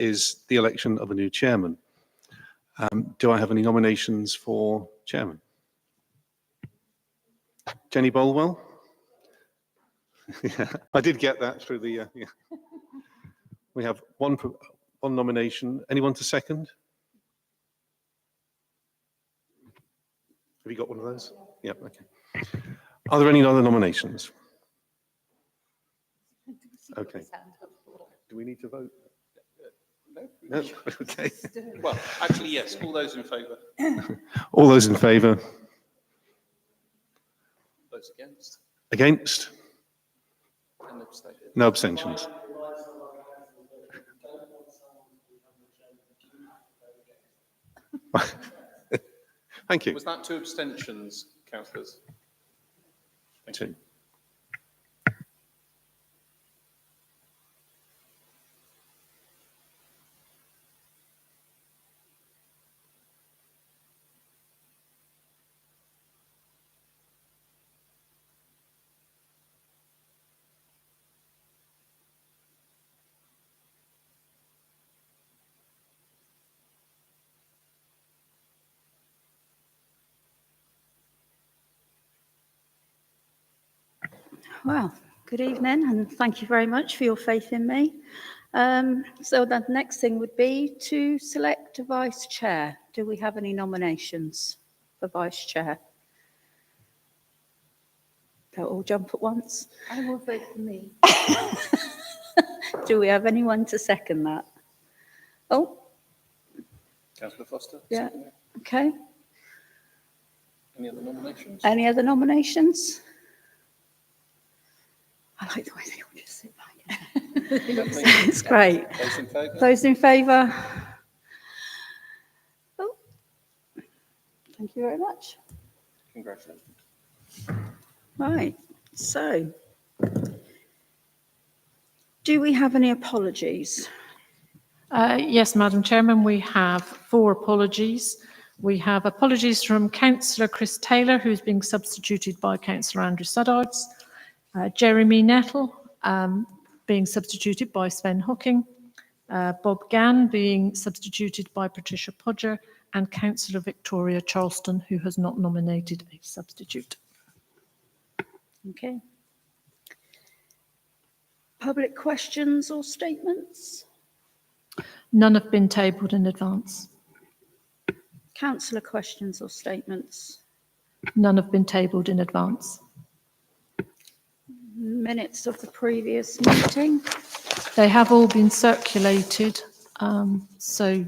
is the election of a new chairman. Do I have any nominations for chairman? Jenny Bolwell? Yeah, I did get that through the, yeah. We have one nomination. Anyone to second? Have you got one of those? Yeah, okay. Are there any other nominations? Okay. Do we need to vote? No? Okay. Well, actually, yes. All those in favour? All those in favour? Those against? Against? And abstained? No abstentions. Thank you. Was that 2 abstentions, councillors? Thank you. Well, good evening, and thank you very much for your faith in me. So the next thing would be to select a vice chair. Do we have any nominations for vice chair? Don't all jump at once. I will vote for me. Do we have anyone to second that? Oh, Councillor Foster? Yeah. second it. okay. Any other nominations? Any other nominations? I like the way they all just sit back. It's great. Those in favour? Those in favour? Oh, thank you very much. Congratulations. Right, so do we have any apologies? Yes, Madam Chairman, we have 4 apologies. We have apologies from Councillor Chris Taylor, who's being substituted by Councillor Andrew Suddards, Jeremy Nettle being substituted by Sven Hocking, Bob Gann being substituted by Patricia Podger, and Councillor Victoria Charleston, who has not nominated a substitute. Okay. Public questions or statements? None have been tabled in advance. Councillor questions or statements? None have been tabled in advance. Minutes of the previous meeting? They have all been circulated, so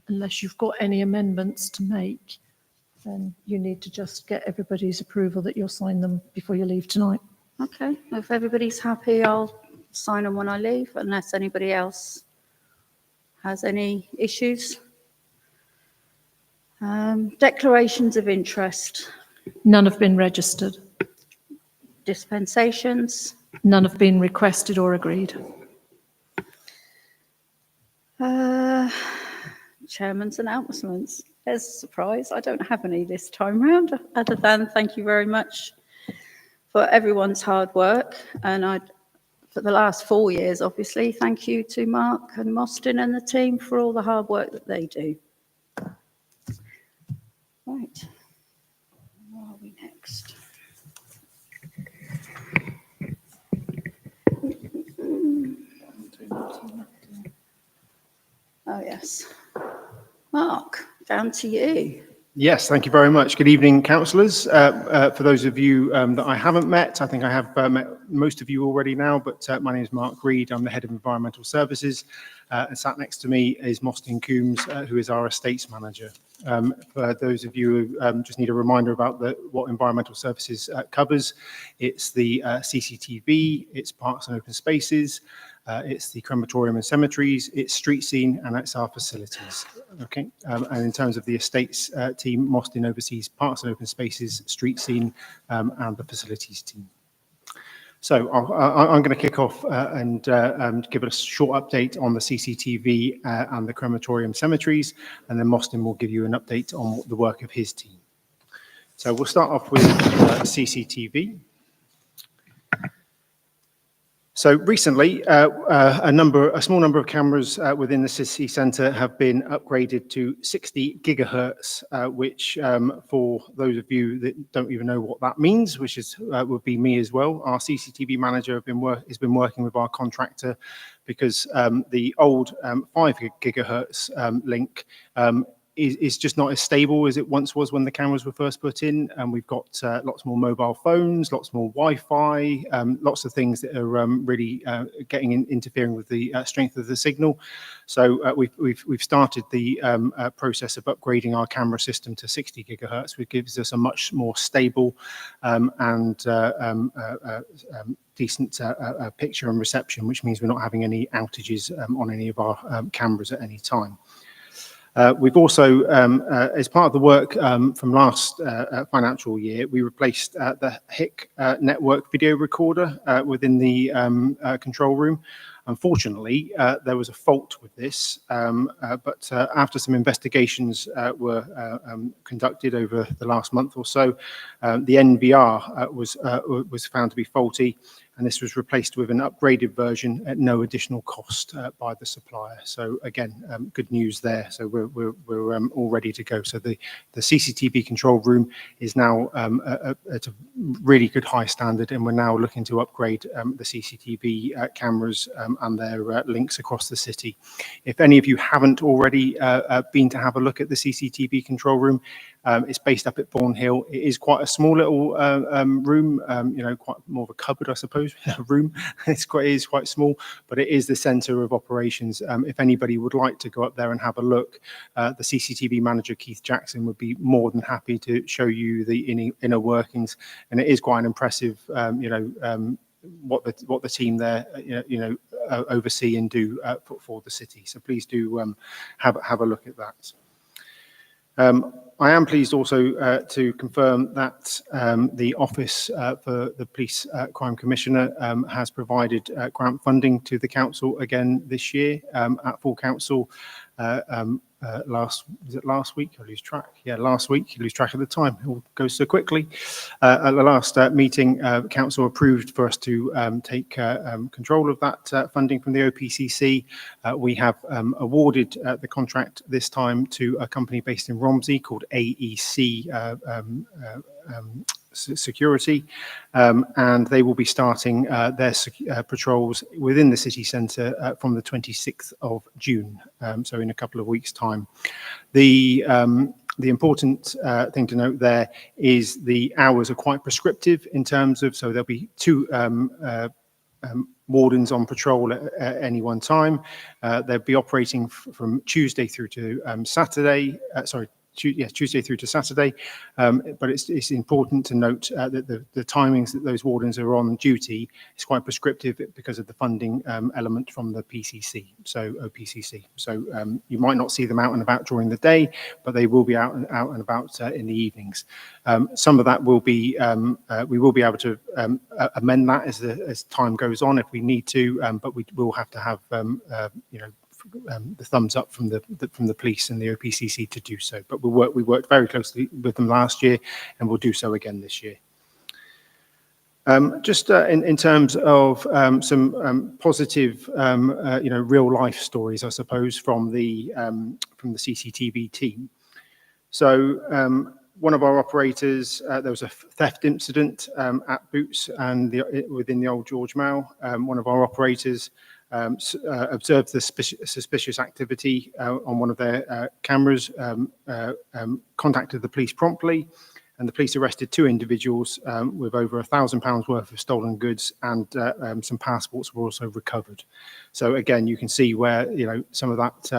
unless you've got any amendments to make, then you need to just get everybody's approval that you'll sign them before you leave tonight. Okay, if everybody's happy, I'll sign them when I leave, unless anybody else has any issues. Declarations of interest, None have been registered. dispensations, None have been requested or agreed. chairman's announcements. There's a surprise, I don't have any this time round, other than thank you very much for everyone's hard work, and for the last 4 years, obviously, thank you to Mark and Mostyn and the team for all the hard work that they do. Right, where are we next? Oh, yes. Mark, down to you. Yes, thank you very much. Good evening, councillors. For those of you that I haven't met, I think I have met most of you already now, but my name is Mark Reed. I'm the Head of Environmental Services. And sat next to me is Mostyn Coombs, who is our Estates Manager. For those of you who just need a reminder about what Environmental Services covers, it's the CCTV, it's Parks and Open Spaces, it's the crematorium and cemeteries, it's street scene, and it's our facilities. Okay, and in terms of the estates team, Mostyn oversees Parks and Open Spaces, street scene, and the facilities team. So I'm going to kick off and give a short update on the CCTV and the crematorium cemeteries, and then Mostyn will give you an update on the work of his team. So we'll start off with CCTV. So recently, a small number of cameras within the city centre have been upgraded to 60 gigahertz, which for those of you that don't even know what that means, which is would be me as well, our CCTV manager has been working with our contractor because the old 5 gigahertz link is just not as stable as it once was when the cameras were first put in. And we've got lots more mobile phones, lots more Wi-Fi, lots of things that are really interfering with the strength of the signal. So we've started the process of upgrading our camera system to 60 gigahertz, which gives us a much more stable and decent picture and reception, which means we're not having any outages on any of our cameras at any time. We've also, as part of the work from last financial year, we replaced the HIC network video recorder within the control room. Unfortunately, there was a fault with this, but after some investigations were conducted over the last month or so, the NVR was found to be faulty, and this was replaced with an upgraded version at no additional cost by the supplier. So again, good news there. So we're all ready to go. So the CCTV control room is now at a really good high standard, and we're now looking to upgrade the CCTV cameras and their links across the city. If any of you haven't already been to have a look at the CCTV control room, it's based up at Thornhill. It is quite a small little room, quite more of a cupboard, I suppose, room. It is quite small, but it is the centre of operations. If anybody would like to go up there and have a look, the CCTV manager, Keith Jackson, would be more than happy to show you the inner workings. And it is quite an impressive, what the team there, oversee and do for the city. So please do have a look at that. I am pleased also to confirm that the Office for the Police Crime Commissioner has provided grant funding to the council again this year at full council. Was it last week? I lose track. Yeah, last week. You lose track of the time. It all goes so quickly. At the last meeting, council approved for us to take control of that funding from the OPCC. We have awarded the contract this time to a company based in Romsey called AEC Security, and they will be starting their patrols within the city centre from the 26th of June, so in a couple of weeks' time. The important thing to note there is the hours are quite prescriptive in terms of, so there'll be 2 wardens on patrol at any one time. They'll be operating from Tuesday through to Saturday, Tuesday through to Saturday, but it's important to note that the timings that those wardens are on duty is quite prescriptive because of the funding element from the OPCC. So you might not see them out and about during the day, but they will be out and about in the evenings. Some of that will be, we will be able to amend that as time goes on if we need to, but we will have to have, the thumbs up from the police and the OPCC to do so. But we worked very closely with them last year, and we'll do so again this year. Just in terms of some positive, real life stories, I suppose, from the CCTV team. So one of our operators, there was a theft incident at Boots and within the old George Mall. One of our operators observed the suspicious activity on one of their cameras, contacted the police promptly, and the police arrested 2 individuals with over £1,000 worth of stolen goods, and some passports were also recovered. So again, you can see where some of that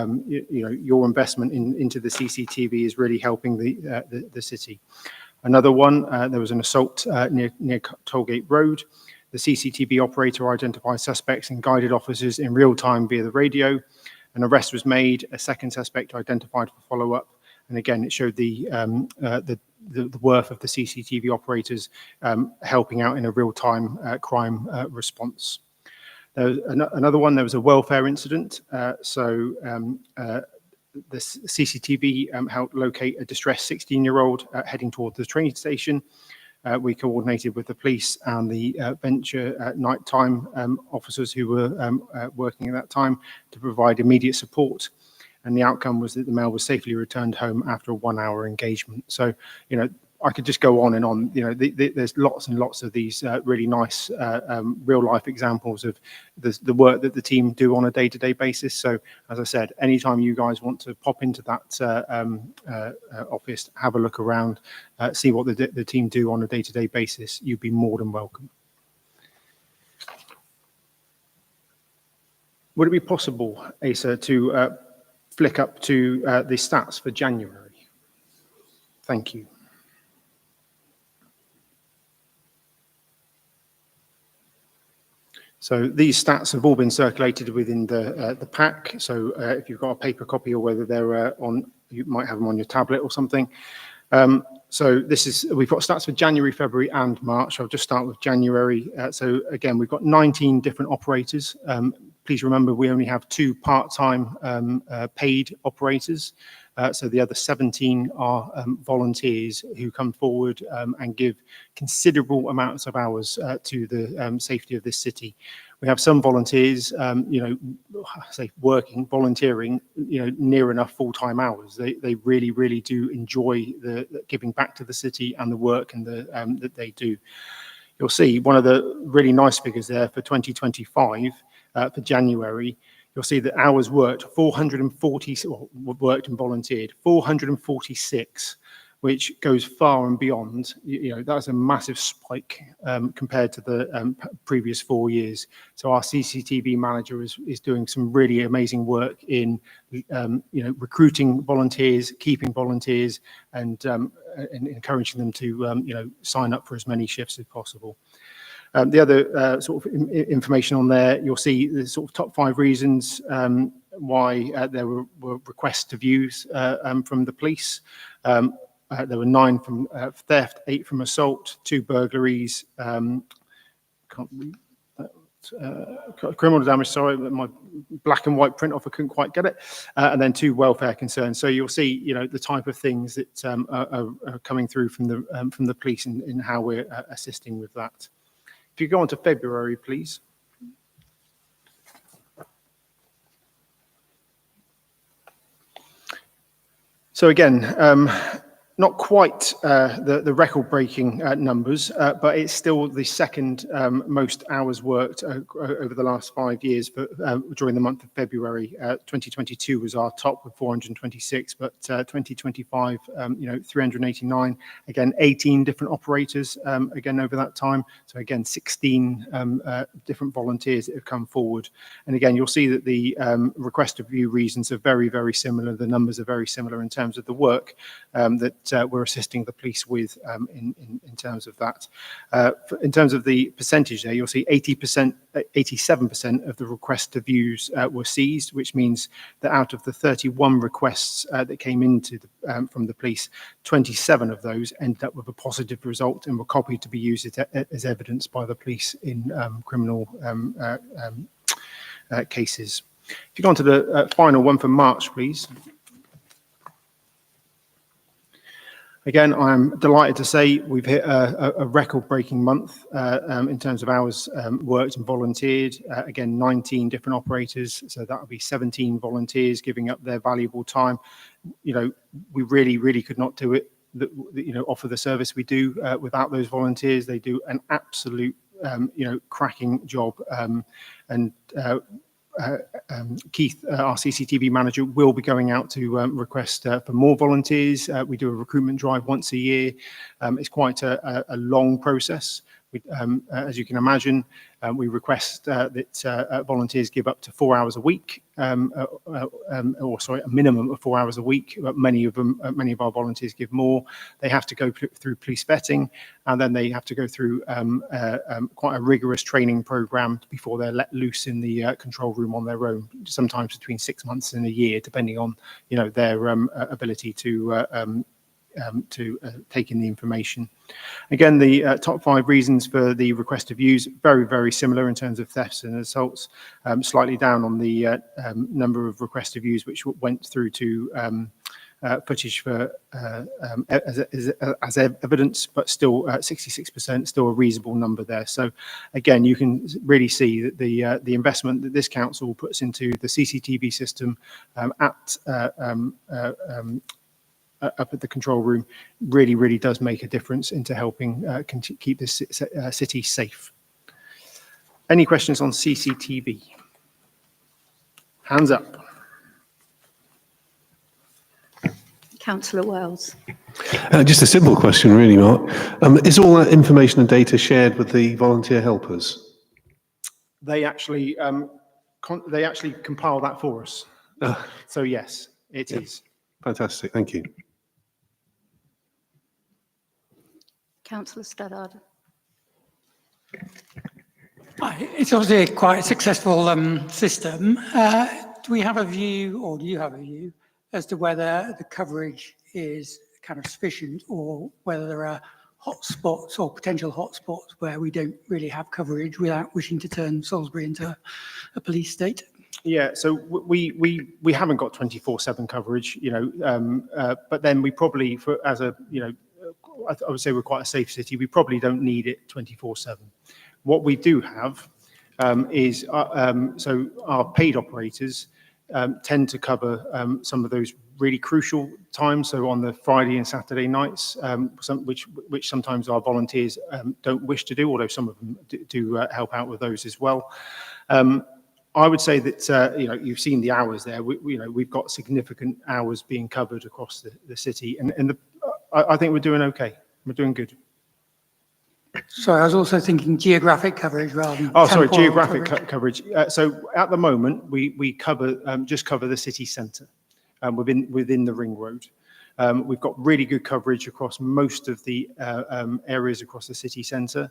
your investment into the CCTV is really helping the city. Another one, there was an assault near Tollgate Road. The CCTV operator identified suspects and guided officers in real time via the radio. An arrest was made, a second suspect identified for follow-up. And again, it showed the worth of the CCTV operators helping out in a real-time crime response. There was another one, there was a welfare incident. The CCTV helped locate a distressed 16-year-old heading towards the train station. we coordinated with the police and the venture nighttime officers who were working at that time to provide immediate support. And the outcome was that the male was safely returned home after a 1-hour engagement. So, I could just go on and on. There's lots and lots of these really nice real life examples of the work that the team do on a day-to-day basis. So, as I said, anytime you guys want to pop into that office, have a look around, see what the team do on a day-to-day basis, you'd be more than welcome. Would it be possible, Asa, to flick up to the stats for January? Thank you. So these stats have all been circulated within the pack. So if you've got a paper copy, or whether they're you might have them on your tablet or something. So we've got stats for January, February, and March. I'll just start with January. So again, we've got 19 different operators. Please remember, we only have 2 part-time paid operators. So the other 17 are volunteers who come forward and give considerable amounts of hours to the safety of this city. We have some volunteers, volunteering, near enough full-time hours. They really, really do enjoy the giving back to the city and the work and that they do. You'll see one of the really nice figures there for 2025 for January. You'll see that hours worked, 440, worked and volunteered, 446, which goes far and beyond. That's a massive spike compared to the previous 4 years. So our CCTV manager is doing some really amazing work in, recruiting volunteers, keeping volunteers, and encouraging them to, sign up for as many shifts as possible. The other sort of information on there, you'll see the sort of top 5 reasons why there were requests to views from the police. There were 9 from theft, 8 from assault, 2 burglaries, criminal damage, sorry, my black and white print off, I couldn't quite get it, and then 2 welfare concerns. So you'll see, the type of things that are coming through from the police in how we're assisting with that. If you go on to February, please. So again, not quite the record-breaking numbers, but it's still the second most hours worked over the last 5 years. But during the month of February, 2022 was our top with 426, but 2025, 389. Again, 18 different operators again over that time. So again, 16 different volunteers that have come forward. And again, you'll see that the request to view reasons are very, very similar. The numbers are very similar in terms of the work that we're assisting the police with in terms of that. In terms of the percentage there, you'll see 87% of the requests to views were seized, which means that out of the 31 requests that came into from the police, 27 of those ended up with a positive result and were copied to be used as evidence by the police in criminal cases. If you go on to the final one for March, please. Again, I'm delighted to say we've hit a record-breaking month in terms of hours worked and volunteered. Again, 19 different operators, so that would be 17 volunteers giving up their valuable time. We really, really could not do it, offer the service we do without those volunteers. They do an absolute, cracking job. Keith, our CCTV manager, will be going out to request for more volunteers. We do a recruitment drive once a year. It's quite a long process. As you can imagine, we request that volunteers give up to 4 hours a week, a minimum of 4 hours a week. Many of our volunteers give more. They have to go through police vetting, and then they have to go through quite a rigorous training program before they're let loose in the control room on their own. Sometimes between 6 months and a year, depending on their ability to to take in the information. Again, the top 5 reasons for the request to views, very, very similar in terms of thefts and assaults, slightly down on the number of request to views, which went through to footage for as evidence, but still 66%, still a reasonable number there. So again, you can really see that the investment that this council puts into the CCTV system up at the control room really does make a difference into helping keep this city safe. Any questions on CCTV? Hands up. Councillor Wells. Just a simple question, really, Mark. Is all that information and data shared with the volunteer helpers? They actually compile that for us. So yes, it is. Fantastic, thank you. Councillor Stoddard. It's obviously quite a successful system. Do we have a view, or do you have a view, as to whether the coverage is kind of sufficient, or whether there are hotspots or potential hotspots where we don't really have coverage without wishing to turn Salisbury into a police state? Yeah, so we haven't got 24/7 coverage, but then we probably, I would say we're quite a safe city. We probably don't need it 24/7. What we do have is so our paid operators tend to cover some of those really crucial times. So on the Friday and Saturday nights, which sometimes our volunteers don't wish to do, although some of them do help out with those as well. I would say that you've seen the hours there. We've got significant hours being covered across the city, and I think we're doing okay. We're doing good. Sorry, I was also thinking geographic coverage rather than geographic coverage. So at the moment, we cover just cover the city centre within the ring road. We've got really good coverage across most of the areas across the city centre.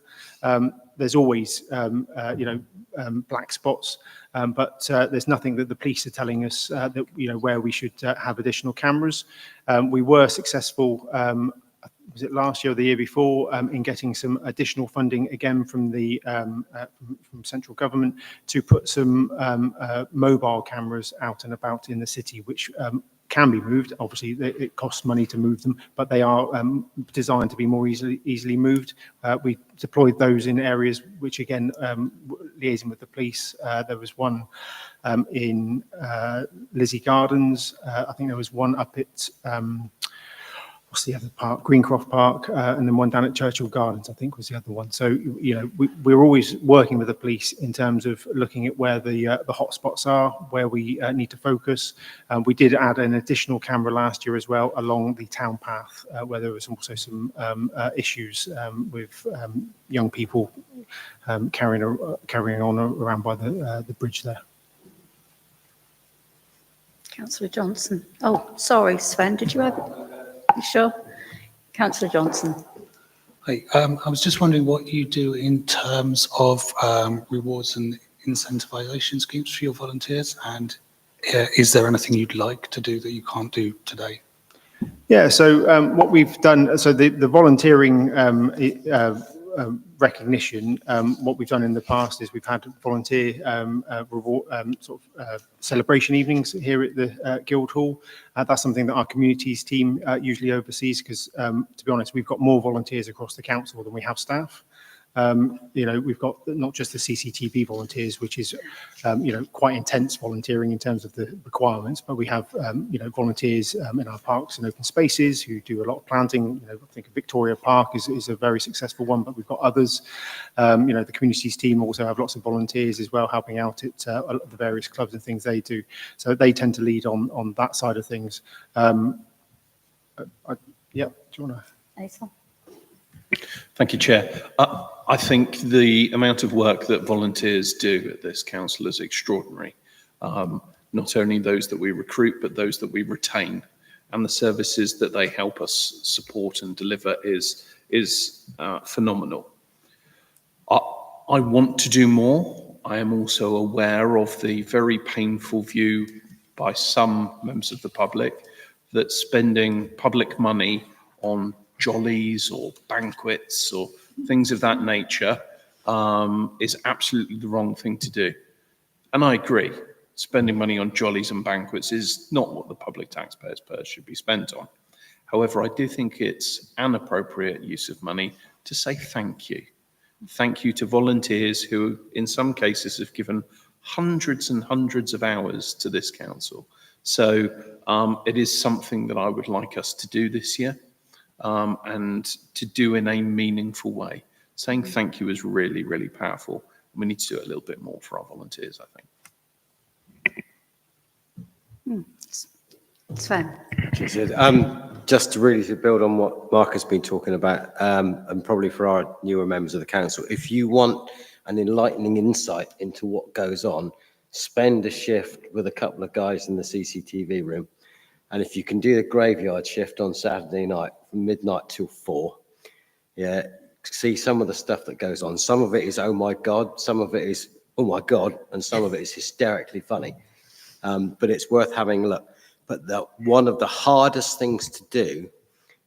There's always black spots, but there's nothing that the police are telling us that where we should have additional cameras. We were successful. Was it last year or the year before, in getting some additional funding again from the from central government to put some mobile cameras out and about in the city, which can be moved. Obviously, it costs money to move them, but they are designed to be more easily moved. We deployed those in areas which, again, liaising with the police. There was one in Lizzie Gardens. I think there was one up at what's the other park? Greencroft Park, and then one down at Churchill Gardens, I think was the other one. So, we're always working with the police in terms of looking at where the hotspots are, where we need to focus. We did add an additional camera last year as well along the town path, where there was also some issues with young people carrying on around by the bridge there. Councillor Johnson. Oh, sorry, Sven, did you have it? You sure? Councillor Johnson. Hi, I was just wondering what you do in terms of rewards and incentivisation schemes for your volunteers, and is there anything you'd like to do that you can't do today? Yeah, so what we've done, so the volunteering recognition, what we've done in the past is we've had volunteer reward, celebration evenings here at the Guildhall. That's something that our communities team usually oversees, because to be honest, we've got more volunteers across the council than we have staff. We've got not just the CCTV volunteers, which is, quite intense volunteering in terms of the requirements, but we have, volunteers in our parks and open spaces who do a lot of planting. I think Victoria Park is a very successful one, but we've got others. The communities team also have lots of volunteers as well, helping out at the various clubs and things they do. So they tend to lead on that side of things. Do you want to? Aisle. Thank you, Chair. I think the amount of work that volunteers do at this council is extraordinary. Not only those that we recruit, but those that we retain, and the services that they help us support and deliver is phenomenal. I want to do more. I am also aware of the very painful view by some members of the public that spending public money on jollies or banquets or things of that nature is absolutely the wrong thing to do. And I agree, spending money on jollies and banquets is not what the public taxpayers' purse should be spent on. However, I do think it's an appropriate use of money to say thank you. Thank you to volunteers who, in some cases, have given hundreds and hundreds of hours to this council. So it is something that I would like us to do this year, and to do in a meaningful way. Saying thank you is really, really powerful. We need to do a little bit more for our volunteers, I think. Sven? Just really to build on what Mark has been talking about, and probably for our newer members of the council, if you want an enlightening insight into what goes on, spend a shift with a couple of guys in the CCTV room. And if you can do the graveyard shift on Saturday night from midnight till 4, yeah, see some of the stuff that goes on. Some of it is, oh my God, some of it is, oh my God, and some of it is hysterically funny. But it's worth having a look. But one of the hardest things to do,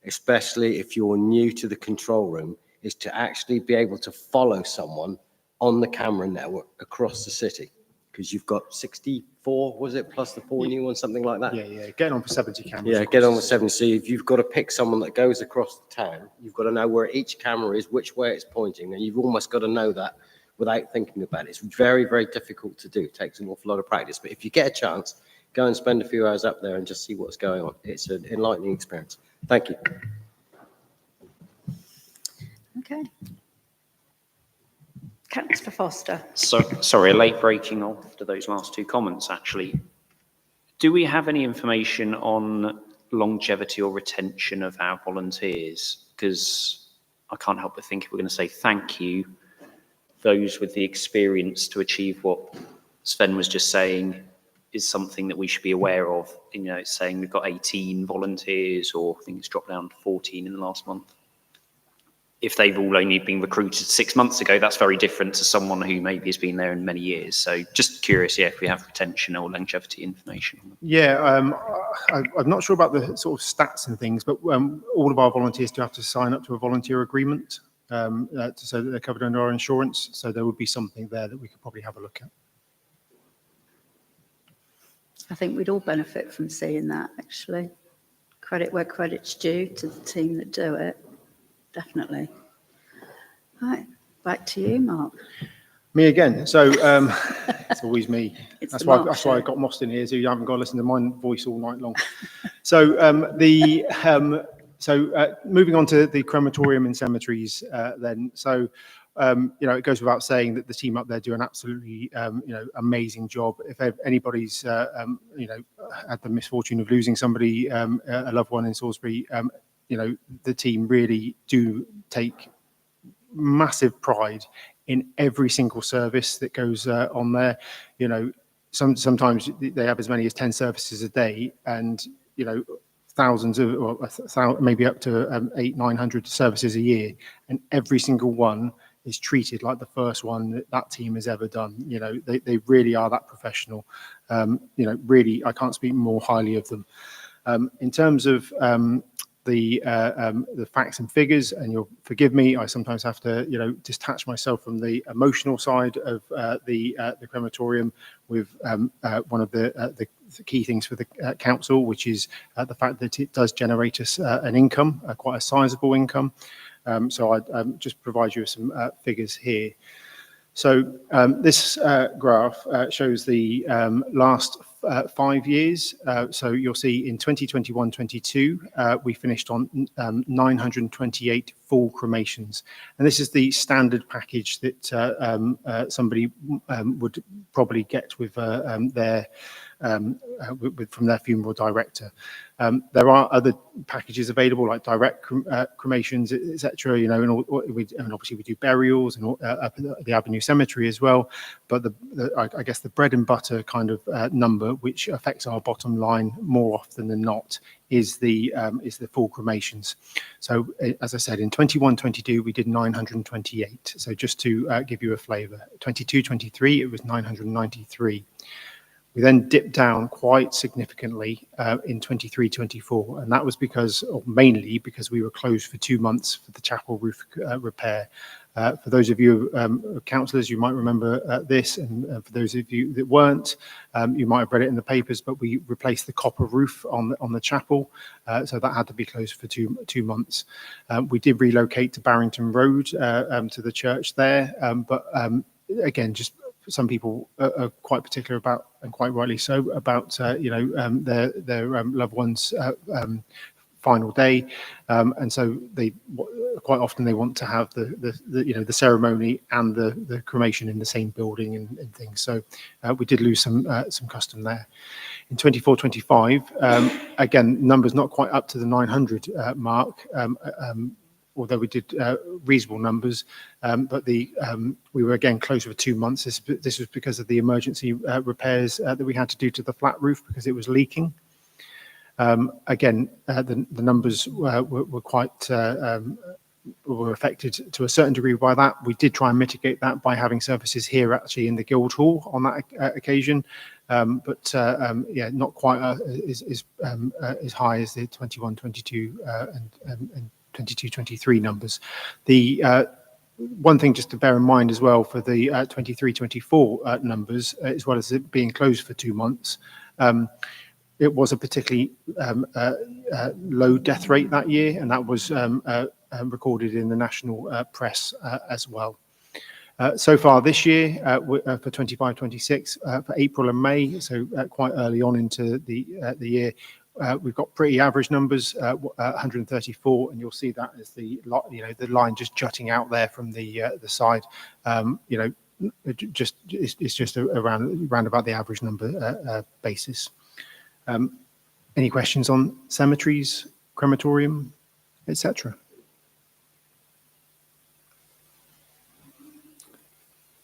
especially if you're new to the control room, is to actually be able to follow someone on the camera network across the city. Because you've got 64, was it, plus the 4 new ones, something like that? Yeah, getting on for 70 cameras. Yeah, get on with 70. So if you've got to pick someone that goes across the town, you've got to know where each camera is, which way it's pointing, and you've almost got to know that without thinking about it. It's very, very difficult to do. It takes an awful lot of practice. But if you get a chance, go and spend a few hours up there and just see what's going on. It's an enlightening experience. Thank you. Okay. Councillor Foster. So, sorry, a late breaking after those last two comments, actually. Do we have any information on longevity or retention of our volunteers? Because I can't help but think if we're going to say thank you, those with the experience to achieve what Sven was just saying is something that we should be aware of. You know, it's saying we've got 18 volunteers, or I think it's dropped down to 14 in the last month. If they've all only been recruited 6 months ago, that's very different to someone who maybe has been there in many years. So just curious, yeah, if we have retention or longevity information. Yeah, I'm not sure about the sort of stats and things, but all of our volunteers do have to sign up to a volunteer agreement so that they're covered under our insurance. So there would be something there that we could probably have a look at. I think we'd all benefit from seeing that, actually. Credit where credit's due to the team that do it. Definitely. Right, back to you, Mark. Me again. So it's always me. It's That's the why Mark I show. got Mossed in here, so you haven't got to listen to my voice all night long. So moving on to the crematorium and cemeteries then. So it goes without saying that the team up there do an absolutely amazing job. If anybody's had the misfortune of losing somebody, a loved one in Salisbury, the team really do take massive pride in every single service that goes on there. Sometimes they have as many as 10 services a day, and thousands of, or maybe up to 800-900 services a year, and every single one is treated like the first one that team has ever done. They really are that professional. Really, I can't speak more highly of them. In terms of the facts and figures, and you'll forgive me, I sometimes have to detach myself from the emotional side of the crematorium with one of the key things for the council, which is the fact that it does generate us an income, quite a sizable income. So I just provide you with some figures here. So this graph shows the last 5 years. So you'll see in 2021-22, we finished on 928 full cremations. And this is the standard package that somebody would probably get with from their funeral director. There are other packages available, like direct cremations, etc. And obviously we do burials and up at the Avenue Cemetery as well. But I guess the bread and butter kind of number, which affects our bottom line more often than not, is the full cremations. So as I said, in 21-22 we did 928. So just to give you a flavour, 22-23 it was 993. We then dipped down quite significantly in 23-24, and that was because, or mainly because, we were closed for 2 months for the chapel roof repair. For those of you councillors, you might remember this, and for those of you that weren't, you might have read it in the papers, but we replaced the copper roof on the chapel, so that had to be closed for two months. We did relocate to Barrington Road, to the church there, but again, just some people are quite particular about, and quite rightly so, about their loved ones' final day, and so they quite often they want to have the ceremony and the cremation in the same building and things. So we did lose some custom there. In 24-25, again, numbers not quite up to the 900 mark. Although we did reasonable numbers, but we were again closed for 2 months. This was because of the emergency repairs that we had to do to the flat roof because it was leaking. Again, the numbers were quite were affected to a certain degree by that. We did try and mitigate that by having services here actually in the Guildhall on that occasion, but yeah, not quite as high as the 21-22 and 22-23 numbers. The one thing just to bear in mind as well for the 23-24 numbers, as well as it being closed for 2 months, it was a particularly low death rate that year, and that was recorded in the national press as well. So far this year, for 25-26, for April and May, so quite early on into the year, we've got pretty average numbers, 134, and you'll see that as the line just jutting out there from the side. It's just around about the average number basis. Any questions on cemeteries, crematorium, etc.?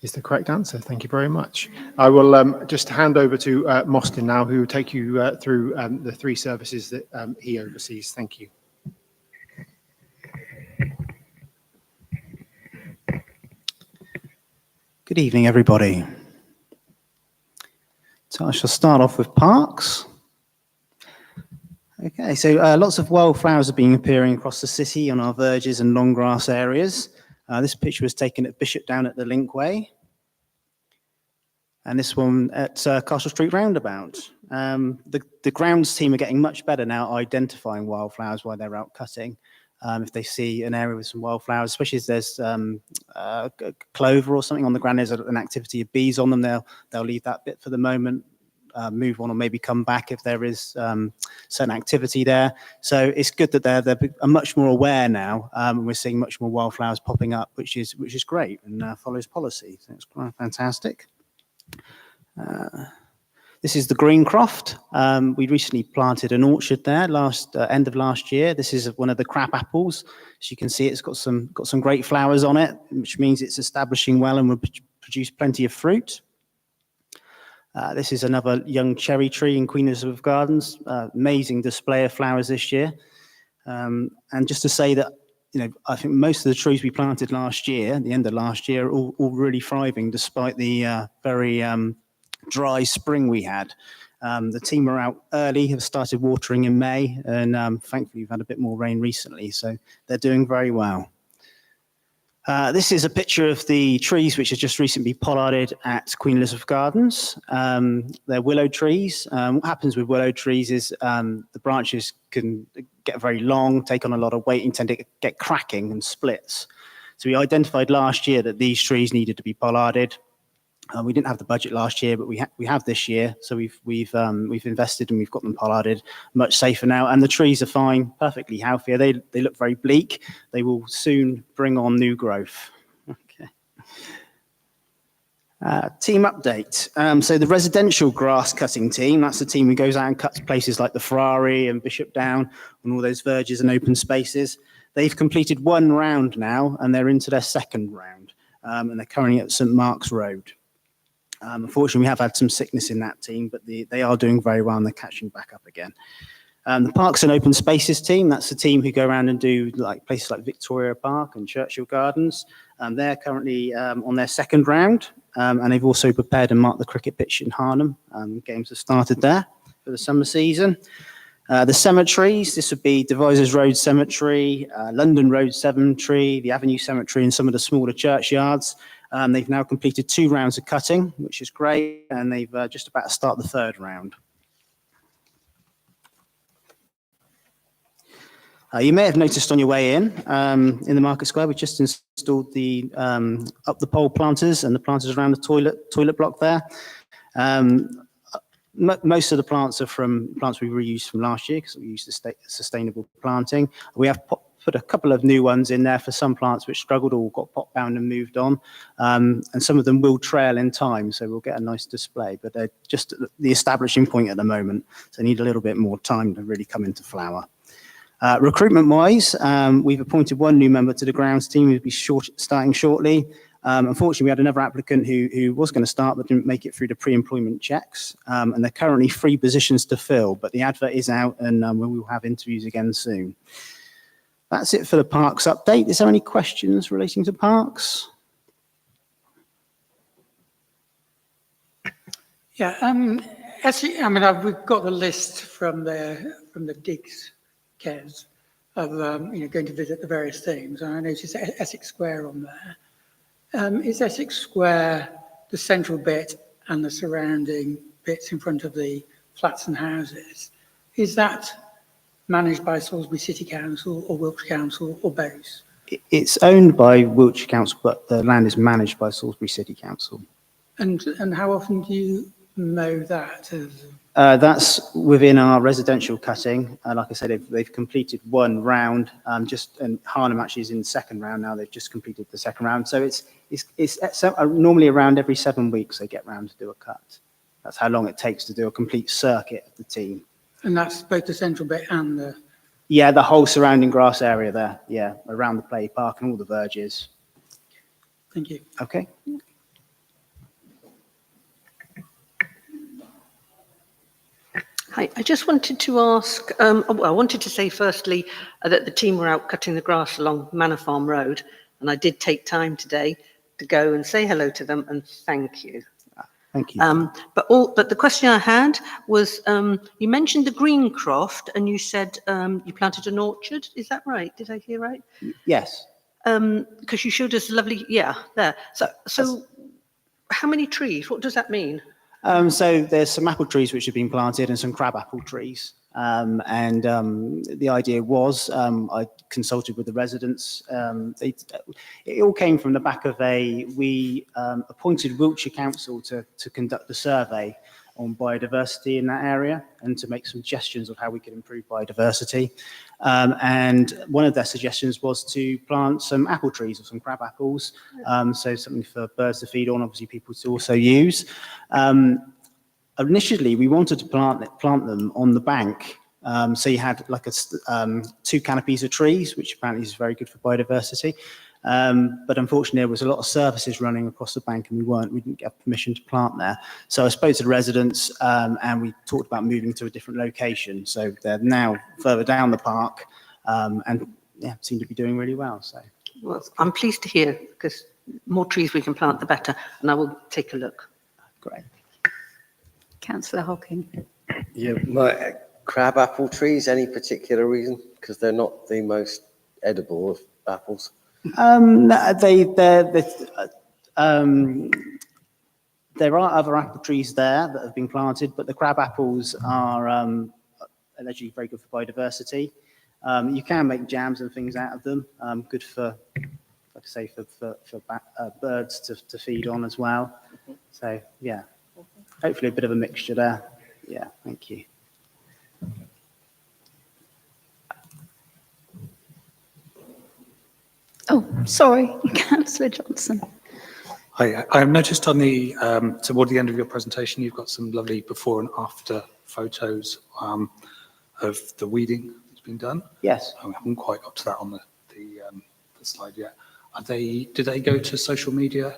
Is the correct answer. Thank you very much. I will just hand over to Mostyn now, who will take you through the 3 services that he oversees. Thank you. Good evening, everybody. So I shall start off with parks. Okay, so lots of wildflowers are being appearing across the city on our verges and long grass areas. This picture was taken at Bishopdown at the Linkway, and this one at Castle Street Roundabout. The grounds team are getting much better now identifying wildflowers while they're out cutting. If they see an area with some wildflowers, especially if there's clover or something on the ground, there's an activity of bees on them, they'll leave that bit for the moment, move on, or maybe come back if there is certain activity there. So it's good that they're much more aware now. We're seeing much more wildflowers popping up, which is great and follows policy. So it's quite fantastic. This is the Greencroft. We recently planted an orchard there end of last year. This is one of the crab apples. As you can see, it's got some great flowers on it, which means it's establishing well and will produce plenty of fruit. This is another young cherry tree in Queen Elizabeth Gardens. Amazing display of flowers this year. And just to say that, I think most of the trees we planted last year, at the end of last year, are all really thriving despite the very dry spring we had. The team are out early, have started watering in May, and thankfully we've had a bit more rain recently, so they're doing very well. This is a picture of the trees which have just recently pollarded at Queen Elizabeth Gardens. They're willow trees. What happens with willow trees is the branches can get very long, take on a lot of weight, and tend to get cracking and splits. So we identified last year that these trees needed to be pollarded. We didn't have the budget last year, but we have this year. So we've invested and we've got them pollarded much safer now. And the trees are fine, perfectly healthy. They look very bleak. They will soon bring on new growth. Okay. Team update. So the residential grass cutting team, that's the team who goes out and cuts places like the Ferrari and Bishopdown and all those verges and open spaces. They've completed 1 round now, and they're into their 2nd round. And they're currently at St. Mark's Road. Unfortunately, we have had some sickness in that team, but they are doing very well and they're catching back up again. The Parks and Open Spaces team, that's the team who go around and do like places like Victoria Park and Churchill Gardens. They're currently on their second round, and they've also prepared and marked the cricket pitch in Harnham. Games have started there for the summer season. The cemeteries, this would be Devizes Road Cemetery, London Road Cemetery, the Avenue Cemetery, and some of the smaller churchyards. They've now completed 2 rounds of cutting, which is great, and they've just about to start the 3rd round. You may have noticed on your way in the Market Square, we just installed the up the pole planters and the planters around the toilet block there. Most of the plants are from plants we reused from last year because we used the sustainable planting. We have put a couple of new ones in there for some plants which struggled or got pot bound and moved on. And some of them will trail in time, so we'll get a nice display, but they're just at the establishing point at the moment. So they need a little bit more time to really come into flower. Recruitment-wise, we've appointed 1 new member to the grounds team who'll be starting shortly. Unfortunately, we had another applicant who was going to start but didn't make it through the pre-employment checks. And there are currently 3 positions to fill, but the advert is out and we will have interviews again soon. That's it for the parks update. Is there any questions relating to parks? Yeah, we've got the list from the digs, Kez, of going to visit the various things. And I noticed Essex Square on there. Is Essex Square the central bit and the surrounding bits in front of the flats and houses? Is that managed by Salisbury City Council or Wiltshire Council or both? It's owned by Wiltshire Council, but the land is managed by Salisbury City Council. And how often do you mow that? That's within our residential cutting. Like I said, they've completed 1 round. And Harnham actually is in the 2nd round now. They've just completed the 2nd round. So it's normally around every 7 weeks they get round to do a cut. That's how long it takes to do a complete circuit of the team. And that's both the central bit and the... Yeah, the whole surrounding grass area there. Yeah, around the play park and all the verges. Thank you. Okay. Hi, I just wanted to ask, I wanted to say firstly that the team were out cutting the grass along Manor Farm Road, and I did take time today to go and say hello to them and thank you. Thank you. But the question I had was, you mentioned the Greencroft and you said you planted an orchard. Is that right? Did I hear right? Yes. Because you showed us lovely, yeah, there. So how many trees? What does that mean? So there's some apple trees which have been planted and some crabapple trees. The idea was, I consulted with the residents. It all came from the back of we appointed Wiltshire Council to conduct a survey on biodiversity in that area and to make suggestions of how we could improve biodiversity. And one of their suggestions was to plant some apple trees or some crab apples. So something for birds to feed on, obviously people to also use. Initially, we wanted to plant them on the bank. So you had like 2 canopies of trees, which apparently is very good for biodiversity. But unfortunately, there was a lot of services running across the bank and we didn't get permission to plant there. So I spoke to the residents and we talked about moving to a different location. So they're now further down the park and yeah, seem to be doing really well. So Well, I'm pleased to hear, because more trees we can plant, the better, and I will take a look. great. Councillor Hocking. Yeah, my crab apple trees, any particular reason? Because they're not the most edible of apples. There are other apple trees there that have been planted, but the crab apples are allegedly very good for biodiversity. You can make jams and things out of them, good for, like I say, for birds to feed on as well. So yeah, hopefully a bit of a mixture there. Yeah, thank you. Oh, sorry, Councillor Johnson. I've noticed on the toward the end of your presentation, you've got some lovely before and after photos of the weeding that's been done. Yes. I haven't quite got to that on the slide yet. Did they go to social media?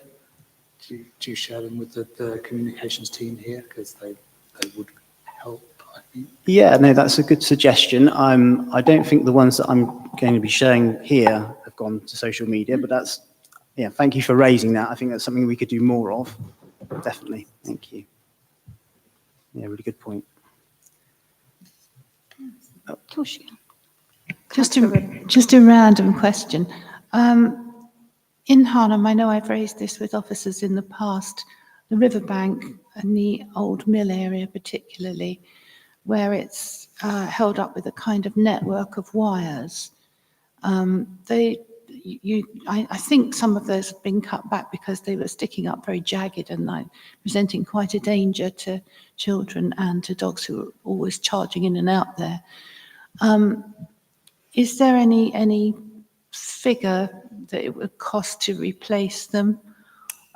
Do you share them with the communications team here? Because they would help Yeah, no, that's a good suggestion. I don't think the ones that I'm going to be showing here have gone to social media, but that's, yeah, thank you for raising that. I think that's something we could do more of. Definitely. Thank you. Yeah, really good point. Of course you can. Just a random question. In Harlem, I know I've raised this with officers in the past, the riverbank and the old mill area particularly, where it's held up with a kind of network of wires. I think some of those have been cut back because they were sticking up very jagged and like presenting quite a danger to children and to dogs who are always charging in and out there. Is there any figure that it would cost to replace them?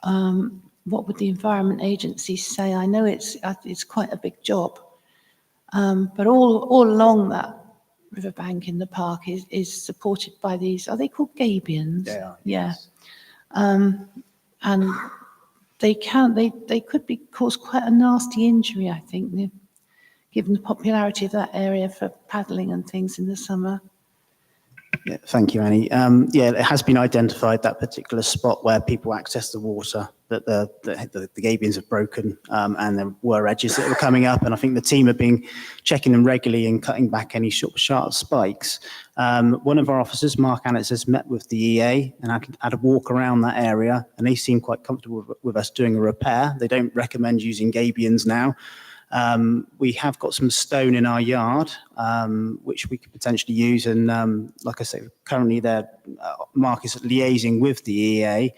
What would the Environment Agency say? I know it's quite a big job, but all along that riverbank in the park is supported by these, are they called gabions? They are, Yeah. yes. And they could cause quite a nasty injury, I think, given the popularity of that area for paddling and things in the summer. Yeah, thank you, Annie. Yeah, it has been identified, that particular spot where people access the water, that the gabions have broken, and there were edges that were coming up, and I think the team have been checking them regularly and cutting back any sharp spikes. One of our officers, Mark Annetts, has met with the EA and had a walk around that area, and they seem quite comfortable with us doing a repair. They don't recommend using gabions now. We have got some stone in our yard, which we could potentially use. And like I say, currently Mark is liaising with the EA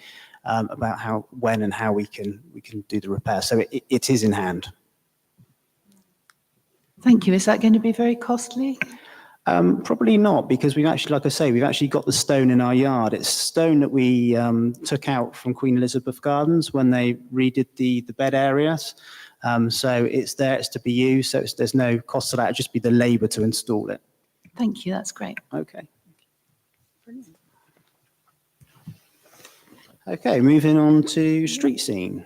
about when and how we can do the repair. So it is in hand. Thank you. Is that going to be very costly? Probably not, because we've actually, like I say, we've actually got the stone in our yard. It's stone that we took out from Queen Elizabeth Gardens when they redid the bed areas. So it's there, it's to be used, so there's no cost to that, it'll just be the labour to install it. Thank you, that's great. Okay. Okay, moving on to street scene.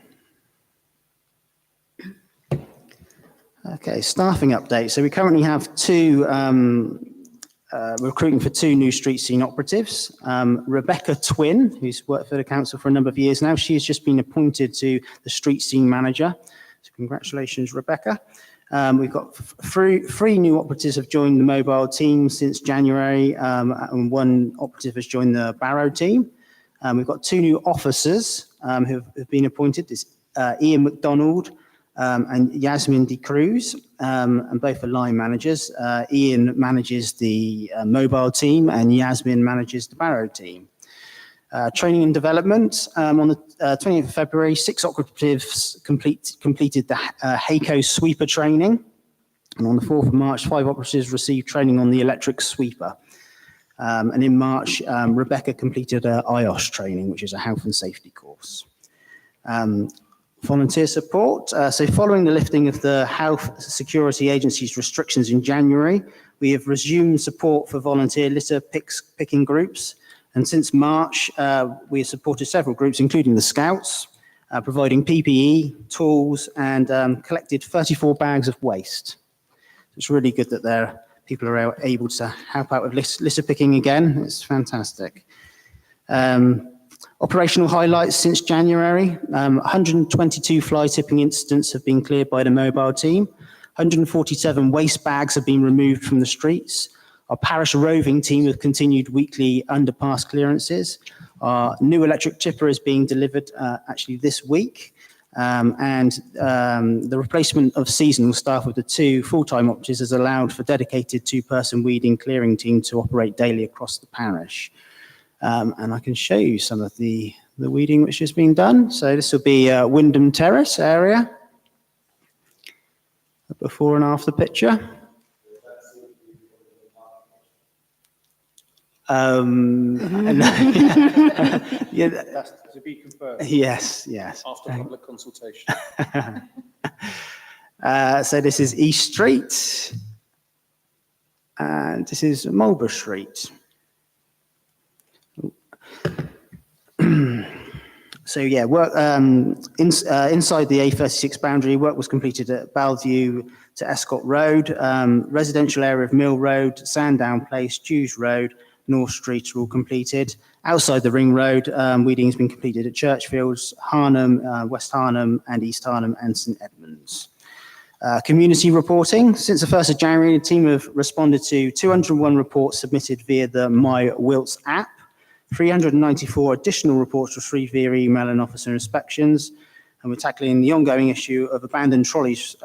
Okay, staffing update. So we currently have we're recruiting for 2 new street scene operatives. Rebecca Twin, who's worked for the council for a number of years now, she's just been appointed to the street scene manager. So congratulations, Rebecca. We've got three new operatives have joined the mobile team since January, and 1 operative has joined the Barrow team. We've got 2 new officers who have been appointed. This Ian McDonald and Yasmin De Cruz, and both are line managers. Ian manages the mobile team and Yasmin manages the Barrow team. Training and development. On the 20th of February, 6 operatives completed the HACO sweeper training. And on the 4th of March, 5 operatives received training on the electric sweeper. And in March, Rebecca completed her IOS training, which is a health and safety course. Volunteer support. So following the lifting of the Health Security Agency's restrictions in January, we have resumed support for volunteer litter picking groups. And since March, we have supported several groups, including the Scouts, providing PPE, tools, and collected 34 bags of waste. It's really good that people are able to help out with litter picking again. It's fantastic. Operational highlights since January. 122 fly tipping incidents have been cleared by the mobile team. 147 waste bags have been removed from the streets. Our parish roving team have continued weekly underpass clearances. Our new electric tipper is being delivered actually this week. And the replacement of seasonal staff with the 2 full-time operatives has allowed for dedicated 2-person weeding clearing team to operate daily across the parish. And I can show you some of the weeding which has been done. So this will be Wyndham Terrace area. A before and after picture. Yeah, That's to be confirmed. yes. After public consultation. So this is East Street. And this is Marlborough Street. So yeah, work inside the A36 boundary, work was completed at Bellevue to Escott Road, residential area of Mill Road, Sandown Place, Jews Road, North Street are all completed. Outside the Ring Road, weeding has been completed at Churchfields, Harnham, West Harnham and East Harnham and St Edmunds. Community reporting. Since the 1st of January, the team have responded to 201 reports submitted via the My Wilts app. 394 additional reports received via email and officer inspections. And we're tackling the ongoing issue of abandoned trolleys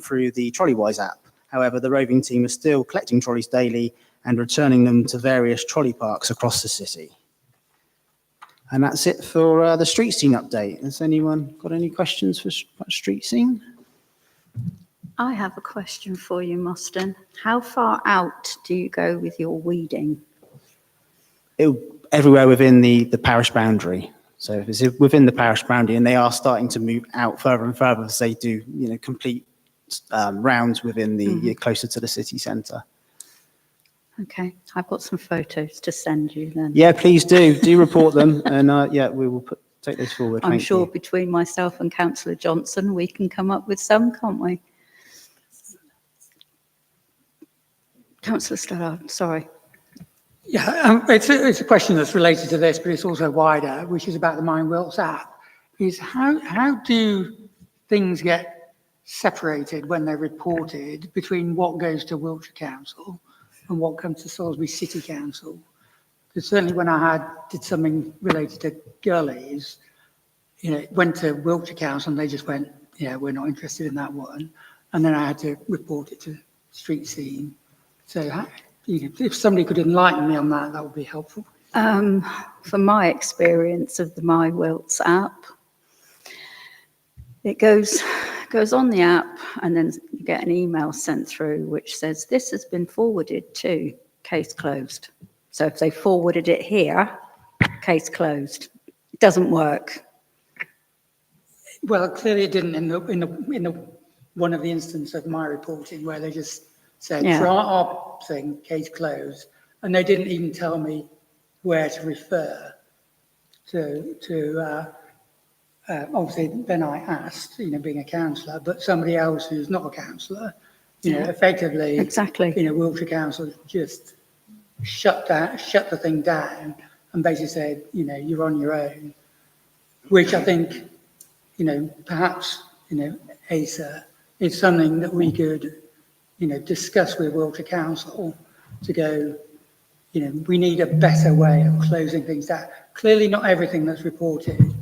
through the Trolleywise app. However, the roving team is still collecting trolleys daily and returning them to various trolley parks across the city. And that's it for the street scene update. Has anyone got any questions for street scene? I have a question for you, Mostyn. How far out do you go with your weeding? Everywhere within the parish boundary. So if it's within the parish boundary, and they are starting to move out further and further as they do, complete rounds within the closer to the city centre. Okay, I've got some photos to send you then. Yeah, please do report them, and we will take those forward. I'm Thank sure you. between myself and Councillor Johnson, we can come up with some, can't we? Councillor Stoddard, sorry. Yeah, it's a question that's related to this, but it's also wider, which is about the My Wilts app. Is how do things get separated when they're reported between what goes to Wiltshire Council and what comes to Salisbury City Council? Because certainly when I did something related to gullies, it went to Wiltshire Council and they just went, yeah, we're not interested in that one. And then I had to report it to Street Scene. So if somebody could enlighten me on that, that would be helpful. From my experience of the My Wilts app, it goes on the app and then you get an email sent through which says this has been forwarded to case closed. So if they forwarded it here, case closed. It doesn't work. Well, clearly it didn't in the one of the instances of my reporting where they just said for our thing, case closed, and they didn't even tell me where to refer to obviously then I asked, being a councillor, but somebody else who's not a councillor, effectively, exactly, Wiltshire Council just shut the thing down and basically said, you're on your own, which I think, perhaps, ASA is something that we could, discuss with Wiltshire Council to go, we need a better way of closing things down. Clearly not everything that's reported,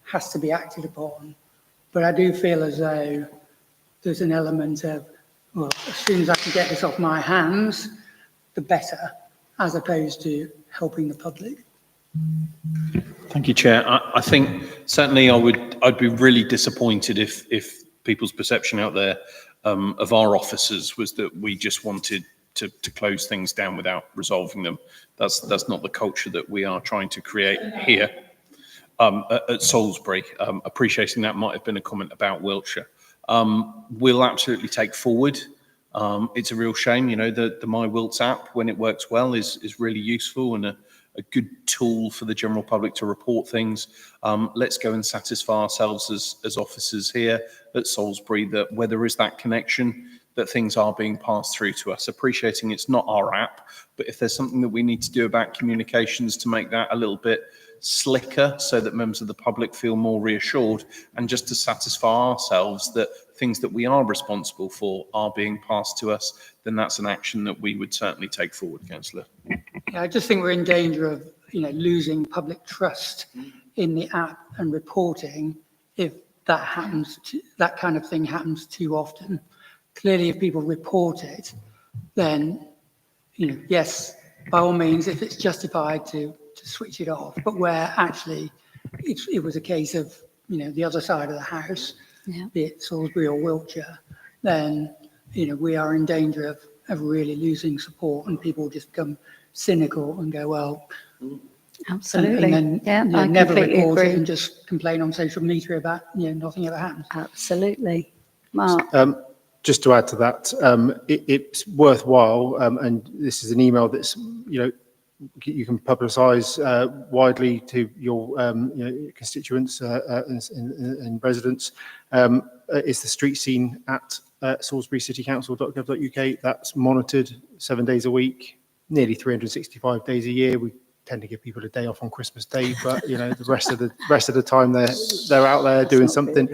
has to be acted upon, but I do feel as though there's an element of, well, as soon as I can get this off my hands, the better, as opposed to helping the public. Thank you, Chair. I think certainly I'd be really disappointed if people's perception out there of our officers was that we just wanted to close things down without resolving them. That's not the culture that we are trying to create here at Salisbury. Appreciating that might have been a comment about Wiltshire. We'll absolutely take forward. It's a real shame, the My Wilts app, when it works well, is really useful and a good tool for the general public to report things. Let's go and satisfy ourselves as officers here at Salisbury that where there is that connection, that things are being passed through to us. Appreciating it's not our app, but if there's something that we need to do about communications to make that a little bit slicker so that members of the public feel more reassured, and just to satisfy ourselves that things that we are responsible for are being passed to us, then that's an action that we would certainly take forward, Councillor. Yeah, I just think we're in danger of, losing public trust in the app and reporting if that happens, that kind of thing happens too often. Clearly, if people report it, then, yes, by all means, if it's justified to switch it off, but where actually it was a case of, the other side of the house, be it Salisbury or Wiltshire, then, we are in danger of really losing support and people just become cynical and go, well, absolutely, and then I never completely report agree. it and just complain on social media about, nothing ever happens. Absolutely. Mark? Just to add to that, it's worthwhile, and this is an email that's, you can publicise widely to your constituents and residents is the street scene at salisburycitycouncil.gov.uk. That's monitored 7 days a week, nearly 365 days a year. We tend to give people a day off on Christmas Day, but the rest of the time they're out there doing something.